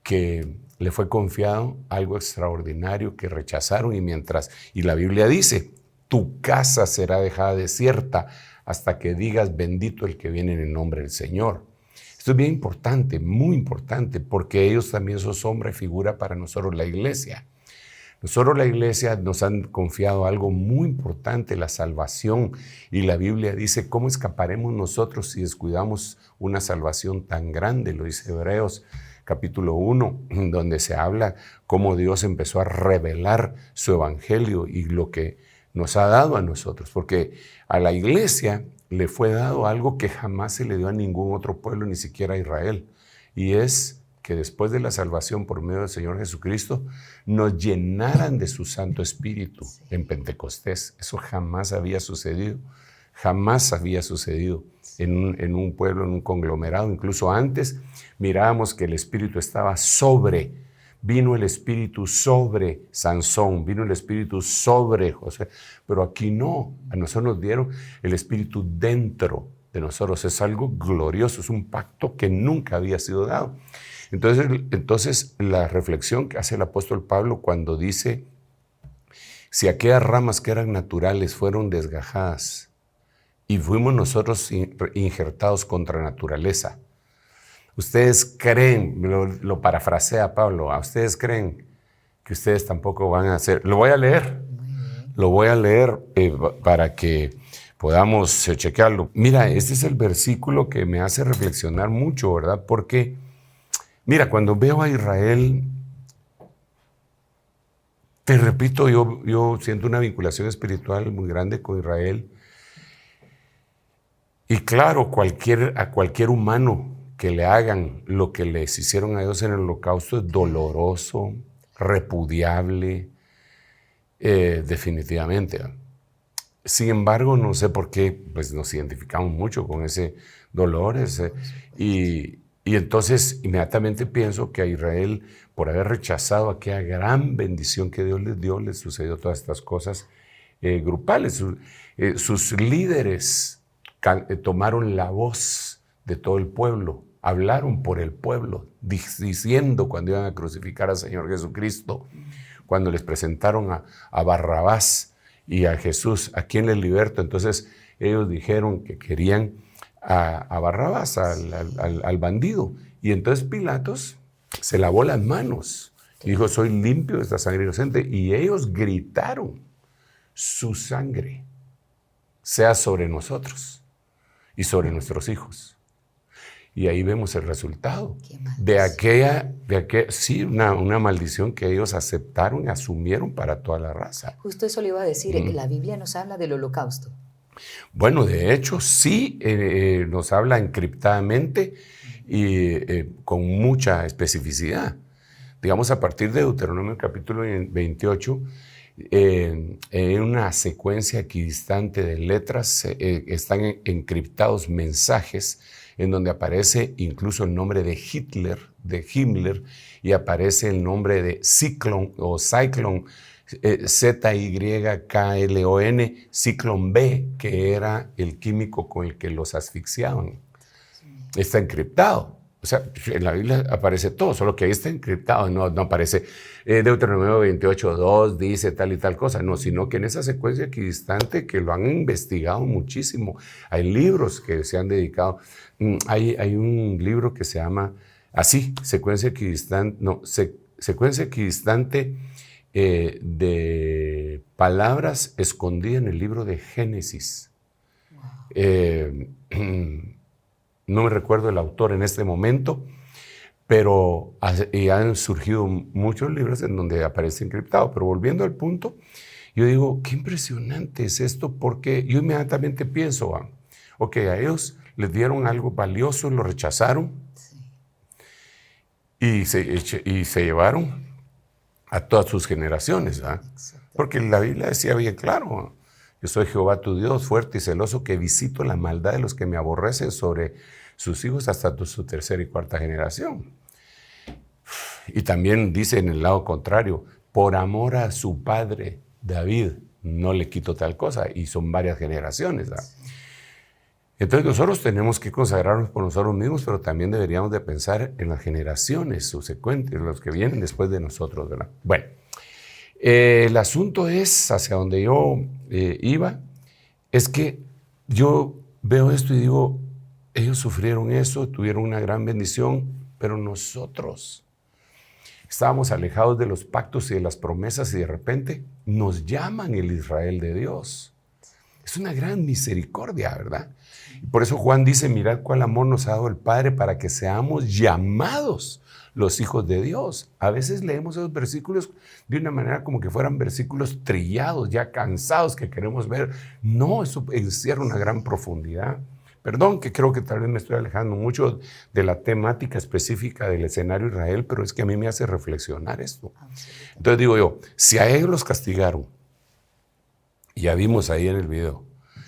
que le fue confiado algo extraordinario que rechazaron, y la Biblia dice, tu casa será dejada desierta hasta que digas bendito el que viene en el nombre del Señor. Esto es bien importante, muy importante, porque ellos también son sombra y figura para nosotros la iglesia. Nosotros la iglesia nos han confiado algo muy importante, la salvación, y la Biblia dice, ¿cómo escaparemos nosotros si descuidamos una salvación tan grande? Lo dice Hebreos capítulo 1, donde se habla cómo Dios empezó a revelar su evangelio y lo que nos ha dado a nosotros, porque a la iglesia le fue dado algo que jamás se le dio a ningún otro pueblo, ni siquiera a Israel, y es que después de la salvación por medio del Señor Jesucristo, nos llenaran de su Santo Espíritu en Pentecostés. Eso jamás había sucedido en un pueblo, en un conglomerado. Incluso antes mirábamos que el Espíritu estaba vino el Espíritu sobre Sansón, vino el Espíritu sobre José, pero aquí no, a nosotros nos dieron el Espíritu dentro de nosotros. Es algo glorioso, es un pacto que nunca había sido dado. Entonces la reflexión que hace el apóstol Pablo cuando dice, si aquellas ramas que eran naturales fueron desgajadas y fuimos nosotros injertados contra naturaleza. Ustedes creen, lo parafrasea Pablo, ustedes creen que ustedes tampoco van a hacer. Lo voy a leer para que podamos chequearlo. Mira, este es el versículo que me hace reflexionar mucho, ¿verdad? Porque, mira, cuando veo a Israel, te repito, yo siento una vinculación espiritual muy grande con Israel. Y claro, a cualquier humano que le hagan lo que les hicieron a ellos en el holocausto es doloroso, repudiable, definitivamente. Sin embargo, no sé por qué pues nos identificamos mucho con ese dolor. Y entonces inmediatamente pienso que a Israel, por haber rechazado aquella gran bendición que Dios les dio, les sucedió todas estas cosas grupales. Sus líderes tomaron la voz de todo el pueblo, hablaron por el pueblo, diciendo cuando iban a crucificar al Señor Jesucristo, cuando les presentaron a Barrabás y a Jesús, ¿a quién les liberto? Entonces ellos dijeron que querían a Barrabás, al bandido. Y entonces Pilatos se lavó las manos y dijo, soy limpio de esta sangre inocente. Y ellos gritaron, su sangre sea sobre nosotros y sobre nuestros hijos. Y ahí vemos el resultado de aquella una maldición que ellos aceptaron y asumieron para toda la raza. Justo eso le iba a decir, la Biblia nos habla del holocausto. Bueno, de hecho sí, nos habla encriptadamente y con mucha especificidad. Digamos, a partir de Deuteronomio capítulo 28, en una secuencia equidistante de letras están encriptados mensajes en donde aparece incluso el nombre de Himmler, y aparece el nombre de Zyklon, Z-Y-K-L-O-N, Zyklon B, que era el químico con el que los asfixiaban. Está encriptado. O sea, en la Biblia aparece todo, solo que ahí está encriptado, no aparece Deuteronomio 28:2 dice tal y tal cosa, no, sino que en esa secuencia equidistante que lo han investigado muchísimo. Hay libros que se han dedicado, hay un libro que se llama así, secuencia equidistante de palabras escondidas en el libro de Génesis. No me recuerdo el autor en este momento, pero han surgido muchos libros en donde aparece encriptado. Pero volviendo al punto, yo digo, qué impresionante es esto, porque yo inmediatamente pienso, ok, a ellos les dieron algo valioso, lo rechazaron, y se llevaron a todas sus generaciones, porque la Biblia decía bien claro, yo soy Jehová tu Dios, fuerte y celoso, que visito la maldad de los que me aborrecen sobre sus hijos hasta su tercera y cuarta generación. Y también dice en el lado contrario, por amor a su padre David, no le quito tal cosa, y son varias generaciones. Entonces nosotros tenemos que consagrarnos por nosotros mismos, pero también deberíamos de pensar en las generaciones subsecuentes, los que vienen después de nosotros, ¿verdad? Bueno, el asunto es, hacia donde yo iba, es que yo veo esto y digo, ellos sufrieron eso, tuvieron una gran bendición, pero nosotros estábamos alejados de los pactos y de las promesas y de repente nos llaman el Israel de Dios. Es una gran misericordia, ¿verdad? Y por eso Juan dice, mirad cuál amor nos ha dado el Padre para que seamos llamados los hijos de Dios. A veces leemos esos versículos de una manera como que fueran versículos trillados, ya cansados, que queremos ver. No, eso encierra una gran profundidad. Perdón, que creo que tal vez me estoy alejando mucho de la temática específica del escenario Israel, pero es que a mí me hace reflexionar esto. Entonces digo yo, si a ellos los castigaron, ya vimos ahí en el video,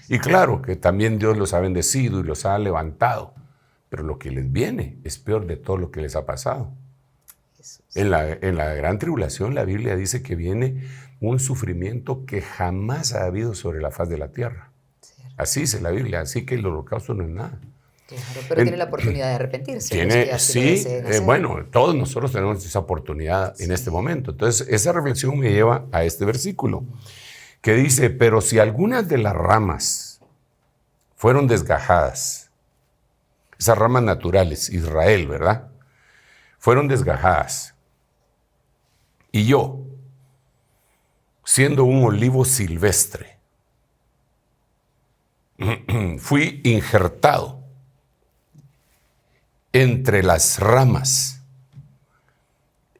y claro que también Dios los ha bendecido y los ha levantado, pero lo que les viene es peor de todo lo que les ha pasado. En la gran tribulación la Biblia dice que viene un sufrimiento que jamás ha habido sobre la faz de la tierra. Así dice la Biblia, así que el holocausto no es nada. Claro, pero tiene la oportunidad de arrepentirse. Bueno, todos nosotros tenemos esa oportunidad en este momento. Entonces, esa reflexión me lleva a este versículo, que dice, pero si algunas de las ramas fueron desgajadas. Esas ramas naturales, Israel, ¿verdad? Fueron desgajadas. Y yo, siendo un olivo silvestre, fui injertado entre las ramas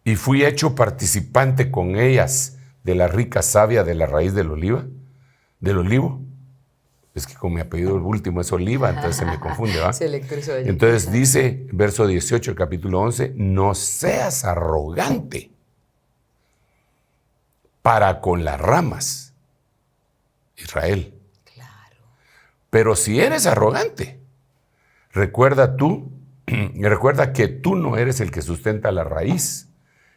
y fui hecho participante con ellas de la rica savia de la raíz del olivo. Es que con mi apellido el último es Oliva, entonces se me confunde, ¿va? Entonces dice, verso 18, el capítulo 11, no seas arrogante para con las ramas, Israel. Claro. Pero si eres arrogante, recuerda que tú no eres el que sustenta la raíz,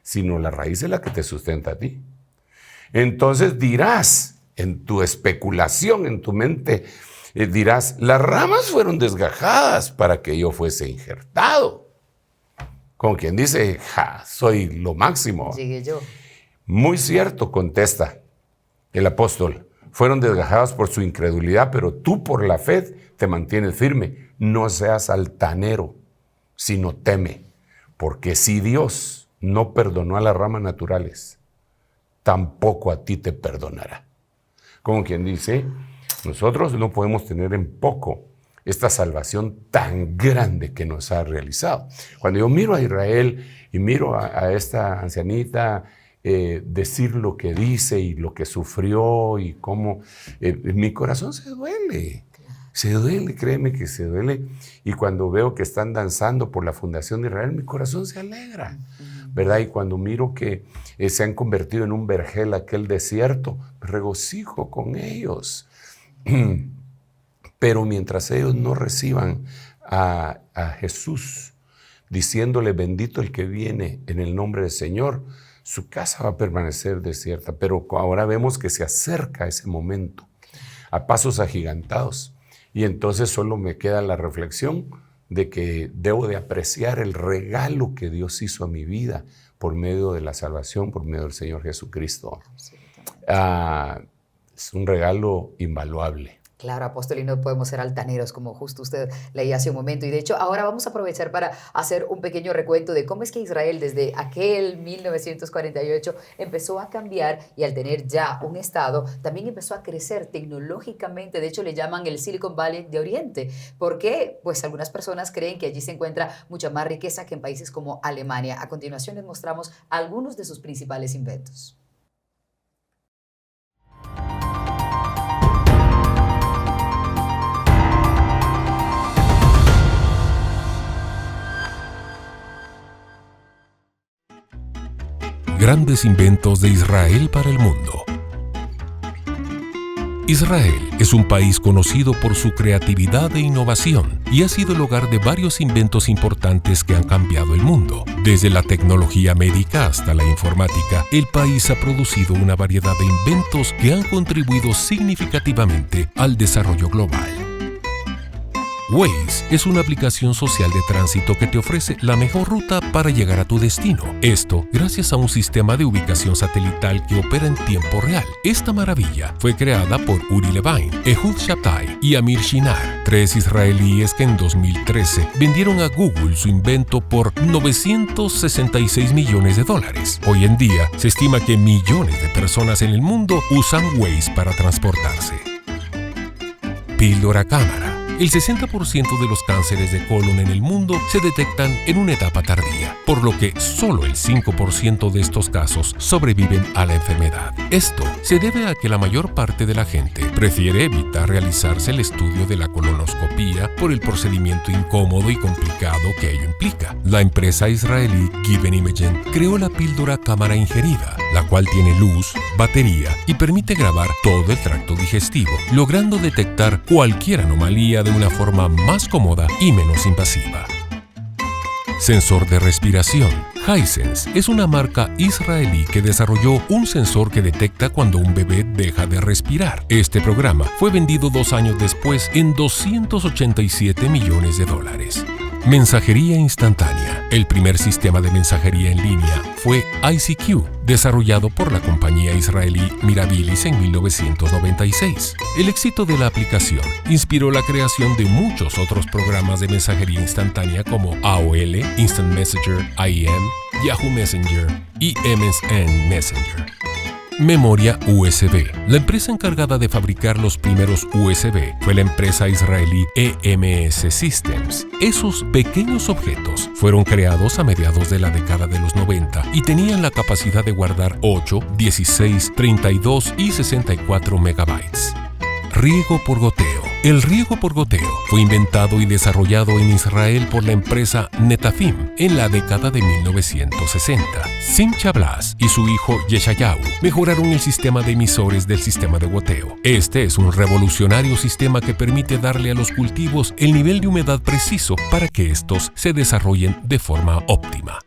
sino la raíz es la que te sustenta a ti. Entonces dirás, en tu especulación, en tu mente, dirás, las ramas fueron desgajadas para que yo fuese injertado. Como quien dice, soy lo máximo. Llegué yo. Muy cierto, contesta el apóstol. Fueron desgajadas por su incredulidad, pero tú por la fe te mantienes firme. No seas altanero, sino teme. Porque si Dios no perdonó a las ramas naturales, tampoco a ti te perdonará. Como quien dice, nosotros no podemos tener en poco esta salvación tan grande que nos ha realizado. Cuando yo miro a Israel y miro a esta ancianita decir lo que dice y lo que sufrió y cómo, mi corazón se duele. Se duele, créeme que se duele. Y cuando veo que están danzando por la fundación de Israel, mi corazón se alegra, ¿verdad? Y cuando miro que se han convertido en un vergel aquel desierto, me regocijo con ellos. Pero mientras ellos no reciban a Jesús, diciéndole bendito el que viene en el nombre del Señor, su casa va a permanecer desierta. Pero ahora vemos que se acerca ese momento a pasos agigantados. Y entonces solo me queda la reflexión de que debo de apreciar el regalo que Dios hizo a mi vida por medio de la salvación, por medio del Señor Jesucristo. Es un regalo invaluable. Claro, apóstol, y no podemos ser altaneros, como justo usted leía hace un momento. Y de hecho, ahora vamos a aprovechar para hacer un pequeño recuento de cómo es que Israel, desde aquel 1948, empezó a cambiar y al tener ya un Estado, también empezó a crecer tecnológicamente. De hecho, le llaman el Silicon Valley de Oriente. ¿Por qué? Pues algunas personas creen que allí se encuentra mucha más riqueza que en países como Alemania. A continuación, les mostramos algunos de sus principales inventos. Grandes inventos de Israel para el mundo. Israel es un país conocido por su creatividad e innovación y ha sido el hogar de varios inventos importantes que han cambiado el mundo. Desde la tecnología médica hasta la informática, el país ha producido una variedad de inventos que han contribuido significativamente al desarrollo global. Waze es una aplicación social de tránsito que te ofrece la mejor ruta para llegar a tu destino. Esto gracias a un sistema de ubicación satelital que opera en tiempo real. Esta maravilla fue creada por Uri Levine, Ehud Shabtai y Amir Shinar, 3 israelíes que en 2013 vendieron a Google su invento por $966 millones. Hoy en día se estima que millones de personas en el mundo usan Waze para transportarse. Píldora cámara. El 60% de los cánceres de colon en el mundo se detectan en una etapa tardía, por lo que solo el 5% de estos casos sobreviven a la enfermedad. Esto se debe a que la mayor parte de la gente prefiere evitar realizarse el estudio de la colonoscopía por el procedimiento incómodo y complicado que ello implica. La empresa israelí Given Imaging creó la píldora cámara ingerida, la cual tiene luz, batería y permite grabar todo el tracto digestivo, logrando detectar cualquier anomalía de una forma más cómoda y menos invasiva. Sensor de respiración. Hisense es una marca israelí que desarrolló un sensor que detecta cuando un bebé deja de respirar. Este programa fue vendido 2 años después en $287 millones. Mensajería instantánea. El primer sistema de mensajería en línea fue ICQ, desarrollado por la compañía israelí Mirabilis en 1996. El éxito de la aplicación inspiró la creación de muchos otros programas de mensajería instantánea como AOL, Instant Messenger, IM, Yahoo Messenger y MSN Messenger. Memoria USB. La empresa encargada de fabricar los primeros USB fue la empresa israelí EMS Systems. Esos pequeños objetos fueron creados a mediados de la década de los 90 y tenían la capacidad de guardar 8, 16, 32 y 64 megabytes. Riego por goteo. El riego por goteo fue inventado y desarrollado en Israel por la empresa Netafim en la década de 1960. Simcha Blas y su hijo Yeshayahu mejoraron el sistema de emisores del sistema de goteo. Este es un revolucionario sistema que permite darle a los cultivos el nivel de humedad preciso para que estos se desarrollen de forma óptima.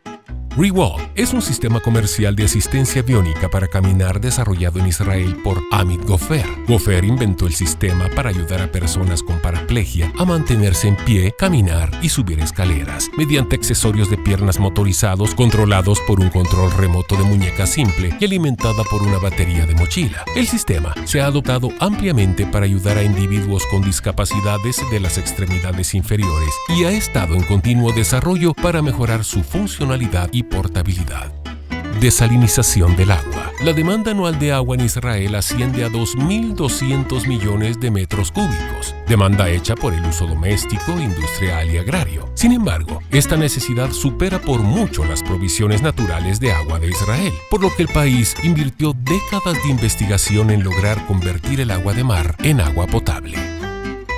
Rewall es un sistema comercial de asistencia biónica para caminar desarrollado en Israel por Amit Gofer. Gofer inventó el sistema para ayudar a personas con paraplegia a mantenerse en pie, caminar y subir escaleras, mediante accesorios de piernas motorizados controlados por un control remoto de muñeca simple y alimentada por una batería de mochila. El sistema se ha adoptado ampliamente para ayudar a individuos con discapacidades de las extremidades inferiores y ha estado en continuo desarrollo para mejorar su funcionalidad y portabilidad. Desalinización del agua. La demanda anual de agua en Israel asciende a 2.200 millones de metros cúbicos, demanda hecha por el uso doméstico, industrial y agrario. Sin embargo, esta necesidad supera por mucho las provisiones naturales de agua de Israel, por lo que el país invirtió décadas de investigación en lograr convertir el agua de mar en agua potable.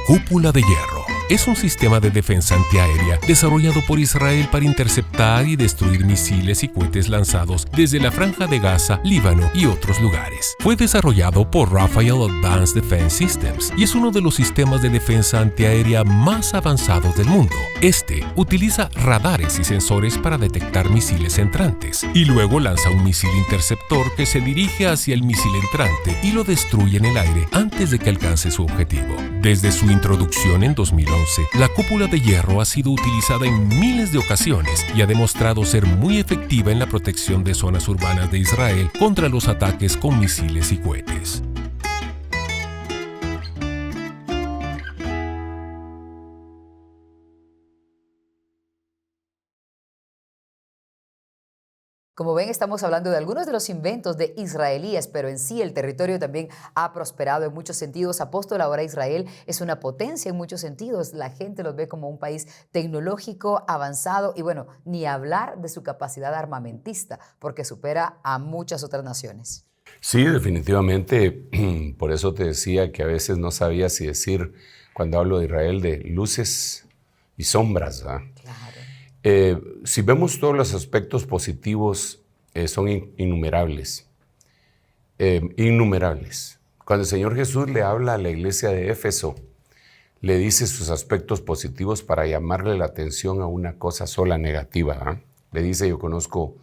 Cúpula de hierro. Es un sistema de defensa antiaérea desarrollado por Israel para interceptar y destruir misiles y cohetes lanzados desde la Franja de Gaza, Líbano y otros lugares. Fue desarrollado por Rafael Advanced Defense Systems y es uno de los sistemas de defensa antiaérea más avanzados del mundo. Este utiliza radares y sensores para detectar misiles entrantes y luego lanza un misil interceptor que se dirige hacia el misil entrante y lo destruye en el aire antes de que alcance su objetivo. Desde su introducción en 2011, la cúpula de hierro ha sido utilizada en miles de ocasiones y ha demostrado ser muy efectiva en la protección de zonas urbanas de Israel contra los ataques con misiles y cohetes. Como ven, estamos hablando de algunos de los inventos de israelíes, pero en sí el territorio también ha prosperado en muchos sentidos. Apóstol, ahora Israel es una potencia en muchos sentidos. La gente los ve como un país tecnológico, avanzado y bueno, ni hablar de su capacidad armamentista, porque supera a muchas otras naciones. Sí, definitivamente. Por eso te decía que a veces no sabía si decir, cuando hablo de Israel, de luces y sombras, ¿verdad? Claro. Si vemos todos los aspectos positivos, son innumerables. Innumerables. Cuando el Señor Jesús le habla a la iglesia de Éfeso, le dice sus aspectos positivos para llamarle la atención a una cosa sola negativa, ¿eh? Le dice, yo conozco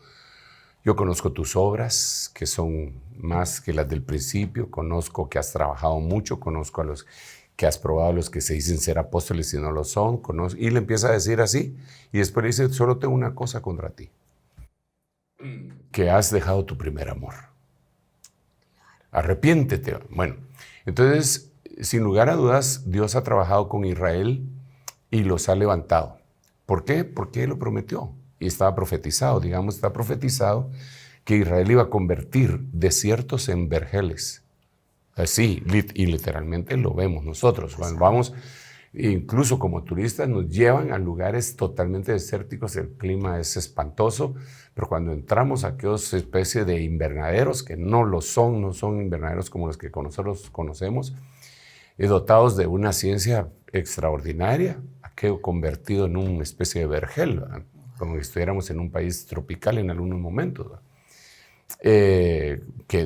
tus obras, que son más que las del principio, conozco que has trabajado mucho, conozco a los que has probado, los que se dicen ser apóstoles y no lo son, y le empieza a decir así, y después le dice, solo tengo una cosa contra ti, que has dejado tu primer amor. Arrepiéntete. Bueno, entonces, sin lugar a dudas, Dios ha trabajado con Israel y los ha levantado. ¿Por qué? Porque Él lo prometió y estaba profetizado, está profetizado que Israel iba a convertir desiertos en vergeles. Sí, y literalmente lo vemos nosotros. Cuando vamos, incluso como turistas, nos llevan a lugares totalmente desérticos, el clima es espantoso, pero cuando entramos a aquellas especies de invernaderos, que no son invernaderos como los que nosotros conocemos, dotados de una ciencia extraordinaria, aquello convertido en una especie de vergel, ¿verdad? Como si estuviéramos en un país tropical en algunos momentos, ¿verdad?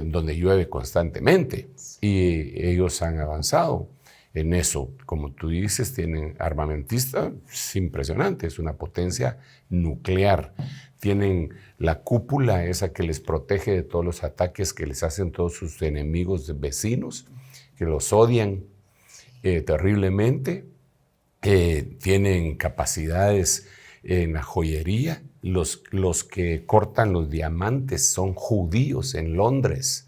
Donde llueve constantemente y ellos han avanzado en eso. Como tú dices, tienen armamentista, es impresionante, es una potencia nuclear. Tienen la cúpula esa que les protege de todos los ataques que les hacen todos sus enemigos vecinos, que los odian terriblemente. tienen capacidades en la joyería. Los que cortan los diamantes son judíos en Londres,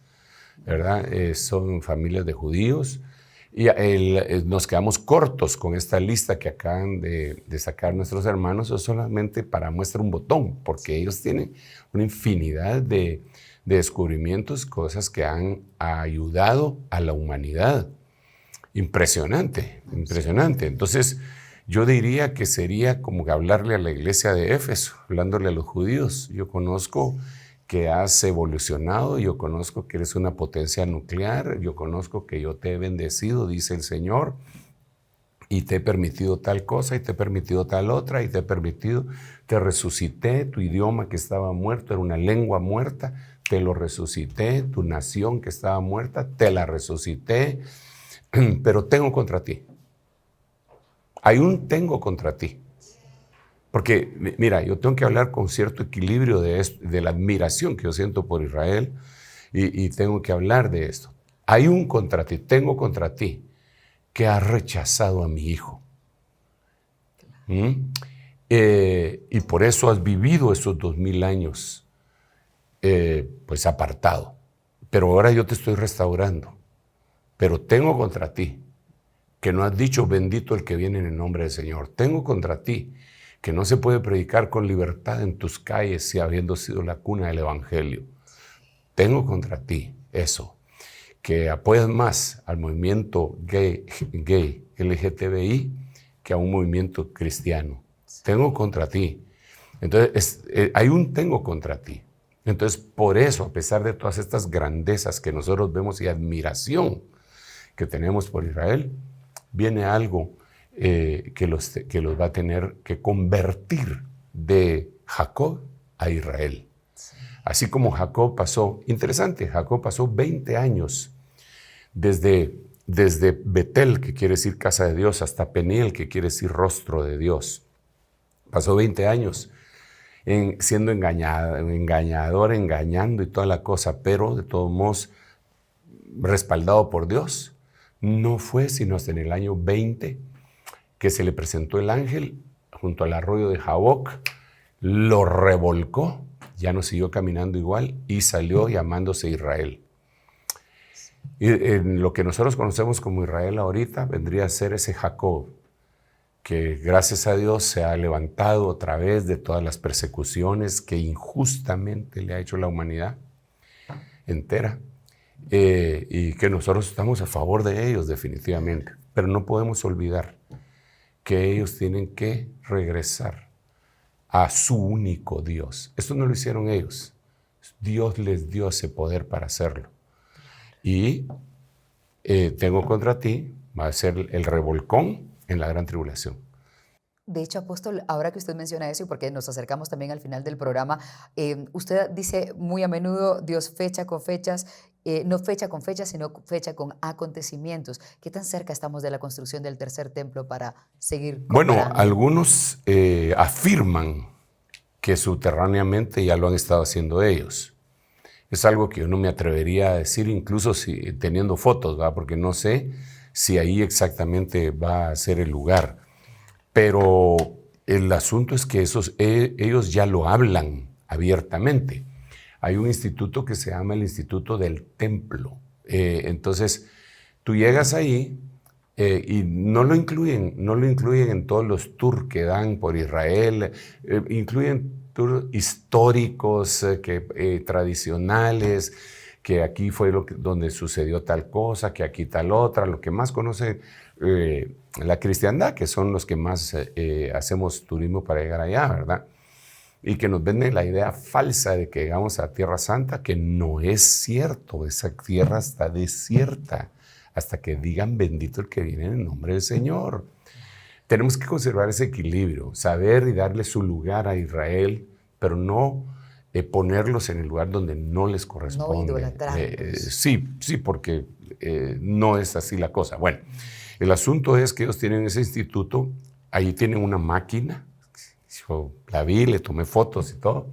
¿verdad? Son familias de judíos. Y nos quedamos cortos con esta lista que acaban de sacar nuestros hermanos, o solamente para muestra un botón, porque ellos tienen una infinidad de descubrimientos, cosas que han ayudado a la humanidad. Impresionante, impresionante. Entonces, yo diría que sería como hablarle a la iglesia de Éfeso, hablándole a los judíos. Yo conozco que has evolucionado, yo conozco que eres una potencia nuclear, yo conozco que yo te he bendecido, dice el Señor, y te he permitido tal cosa, y te he permitido tal otra, y te resucité, tu idioma que estaba muerto, era una lengua muerta, te lo resucité, tu nación que estaba muerta, te la resucité, pero tengo contra ti. Hay un tengo contra ti. Porque, mira, yo tengo que hablar con cierto equilibrio de la admiración que yo siento por Israel y tengo que hablar de esto. Hay un contra ti, tengo contra ti, que ha rechazado a mi hijo. Y por eso has vivido esos 2000 años, pues apartado. Pero ahora yo te estoy restaurando. Pero tengo contra ti, que no has dicho bendito el que viene en el nombre del Señor. Tengo contra ti, que no se puede predicar con libertad en tus calles si habiendo sido la cuna del Evangelio. Tengo contra ti eso, que apoyas más al movimiento gay LGTBI que a un movimiento cristiano. Tengo contra ti. Entonces, hay un tengo contra ti. Entonces, por eso, a pesar de todas estas grandezas que nosotros vemos y admiración que tenemos por Israel, viene algo que los va a tener que convertir de Jacob a Israel. Así como Jacob pasó, interesante, Jacob pasó 20 años desde Betel, que quiere decir casa de Dios, hasta Peniel, que quiere decir rostro de Dios. Pasó 20 años siendo engañador, engañando y toda la cosa, pero de todos modos respaldado por Dios. No fue sino hasta en el año 20 que se le presentó el ángel junto al arroyo de Jaboc, lo revolcó, ya no siguió caminando igual y salió llamándose Israel. Y en lo que nosotros conocemos como Israel ahorita vendría a ser ese Jacob, que gracias a Dios se ha levantado otra vez de todas las persecuciones que injustamente le ha hecho la humanidad entera, y que nosotros estamos a favor de ellos definitivamente, pero no podemos olvidar que ellos tienen que regresar a su único Dios. Esto no lo hicieron ellos. Dios les dio ese poder para hacerlo. Y tengo contra ti, va a ser el revolcón en la gran tribulación. De hecho, apóstol, ahora que usted menciona eso y porque nos acercamos también al final del programa, usted dice muy a menudo Dios fecha con fechas, no fecha con fechas, sino fecha con acontecimientos. ¿Qué tan cerca estamos de la construcción del tercer templo para seguir comparando? Bueno, algunos afirman que subterráneamente ya lo han estado haciendo ellos. Es algo que yo no me atrevería a decir, incluso teniendo fotos, ¿verdad? Porque no sé si ahí exactamente va a ser el lugar. Pero el asunto es que ellos ya lo hablan abiertamente. Hay un instituto que se llama el Instituto del Templo. Entonces, tú llegas ahí y no lo incluyen en todos los tours que dan por Israel. Incluyen tours históricos, tradicionales, que aquí fue donde sucedió tal cosa, que aquí tal otra. Lo que más conoce la cristiandad, que son los que más hacemos turismo para llegar allá, ¿verdad? Y que nos venden la idea falsa de que llegamos a Tierra Santa, que no es cierto. Esa tierra está desierta hasta que digan bendito el que viene en el nombre del Señor. Tenemos que conservar ese equilibrio, saber y darle su lugar a Israel, pero no ponerlos en el lugar donde no les corresponde. No idolatrarlos. Sí, porque no es así la cosa. Bueno, el asunto es que ellos tienen ese instituto, ahí tienen una máquina. Yo la vi, le tomé fotos y todo.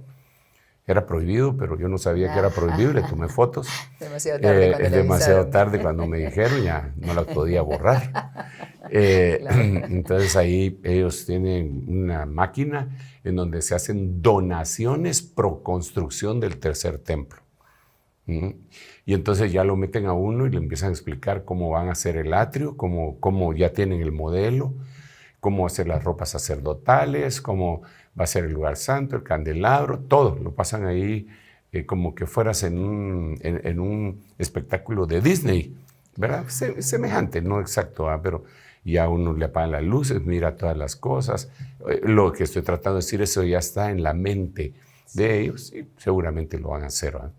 Era prohibido, pero yo no sabía que era prohibido, le tomé fotos. Demasiado tarde es demasiado tarde cuando me dijeron, ya no la podía borrar. Entonces ahí ellos tienen una máquina en donde se hacen donaciones pro construcción del tercer templo. Y entonces ya lo meten a uno y le empiezan a explicar cómo van a hacer el atrio, cómo ya tienen el modelo, cómo hacer las ropas sacerdotales, cómo va a ser el lugar santo, el candelabro, todo lo pasan ahí como que fueras en un espectáculo de Disney, ¿verdad? Semejante, no exacto, pero ya uno le apagan las luces, mira todas las cosas. Lo que estoy tratando de decir, eso ya está en la mente de ellos y seguramente lo van a hacer, ¿verdad?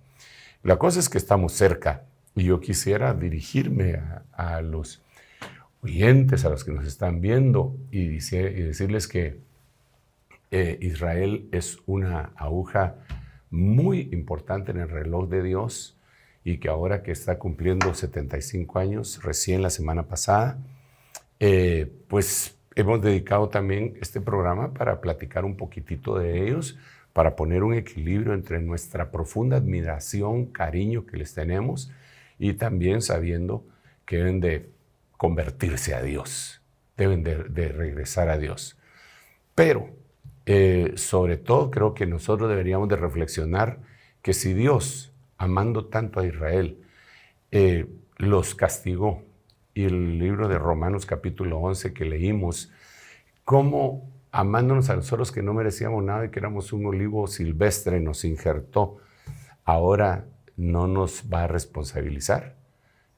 La cosa es que estamos cerca y yo quisiera dirigirme a los oyentes, a los que nos están viendo y decirles que Israel es una aguja muy importante en el reloj de Dios y que ahora que está cumpliendo 75 años, recién la semana pasada, pues hemos dedicado también este programa para platicar un poquitito de ellos, para poner un equilibrio entre nuestra profunda admiración, cariño que les tenemos y también sabiendo que deben de convertirse a Dios, deben de regresar a Dios. Pero sobre todo creo que nosotros deberíamos de reflexionar que si Dios, amando tanto a Israel, los castigó, y el libro de Romanos capítulo 11 que leímos, cómo amándonos a nosotros que no merecíamos nada y que éramos un olivo silvestre, nos injertó, ahora no nos va a responsabilizar.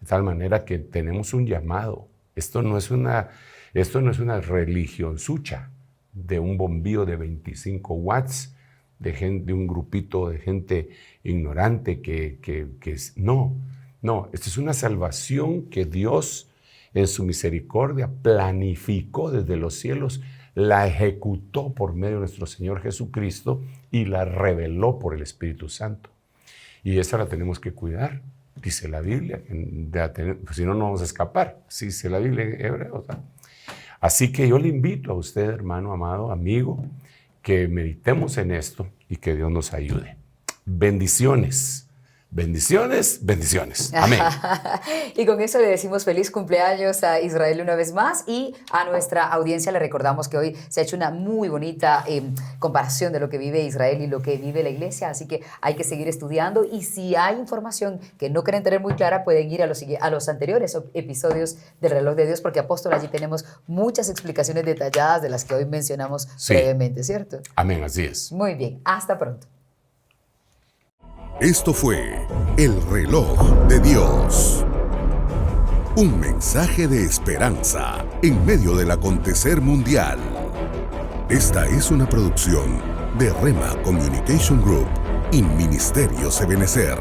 De tal manera que tenemos un llamado. Esto no es una religión sucha de un bombillo de 25 watts, de un grupito de gente ignorante no, esta es una salvación que Dios en su misericordia planificó desde los cielos, la ejecutó por medio de nuestro Señor Jesucristo y la reveló por el Espíritu Santo. Y esa la tenemos que cuidar, dice la Biblia, pues si no, no vamos a escapar, así dice la Biblia en hebreo. Así que yo le invito a usted, hermano, amado, amigo, que meditemos en esto y que Dios nos ayude. Bendiciones. Bendiciones, bendiciones. Amén. Y con eso le decimos feliz cumpleaños a Israel una vez más y a nuestra audiencia le recordamos que hoy se ha hecho una muy bonita comparación de lo que vive Israel y lo que vive la iglesia, así que hay que seguir estudiando y si hay información que no quieren tener muy clara pueden ir a los anteriores episodios del Reloj de Dios porque Apóstol allí tenemos muchas explicaciones detalladas de las que hoy mencionamos brevemente, ¿cierto? Amén, así es. Muy bien, hasta pronto. Esto fue El Reloj de Dios. Un mensaje de esperanza en medio del acontecer mundial. Esta es una producción de Rema Communication Group y Ministerios Ebenezer.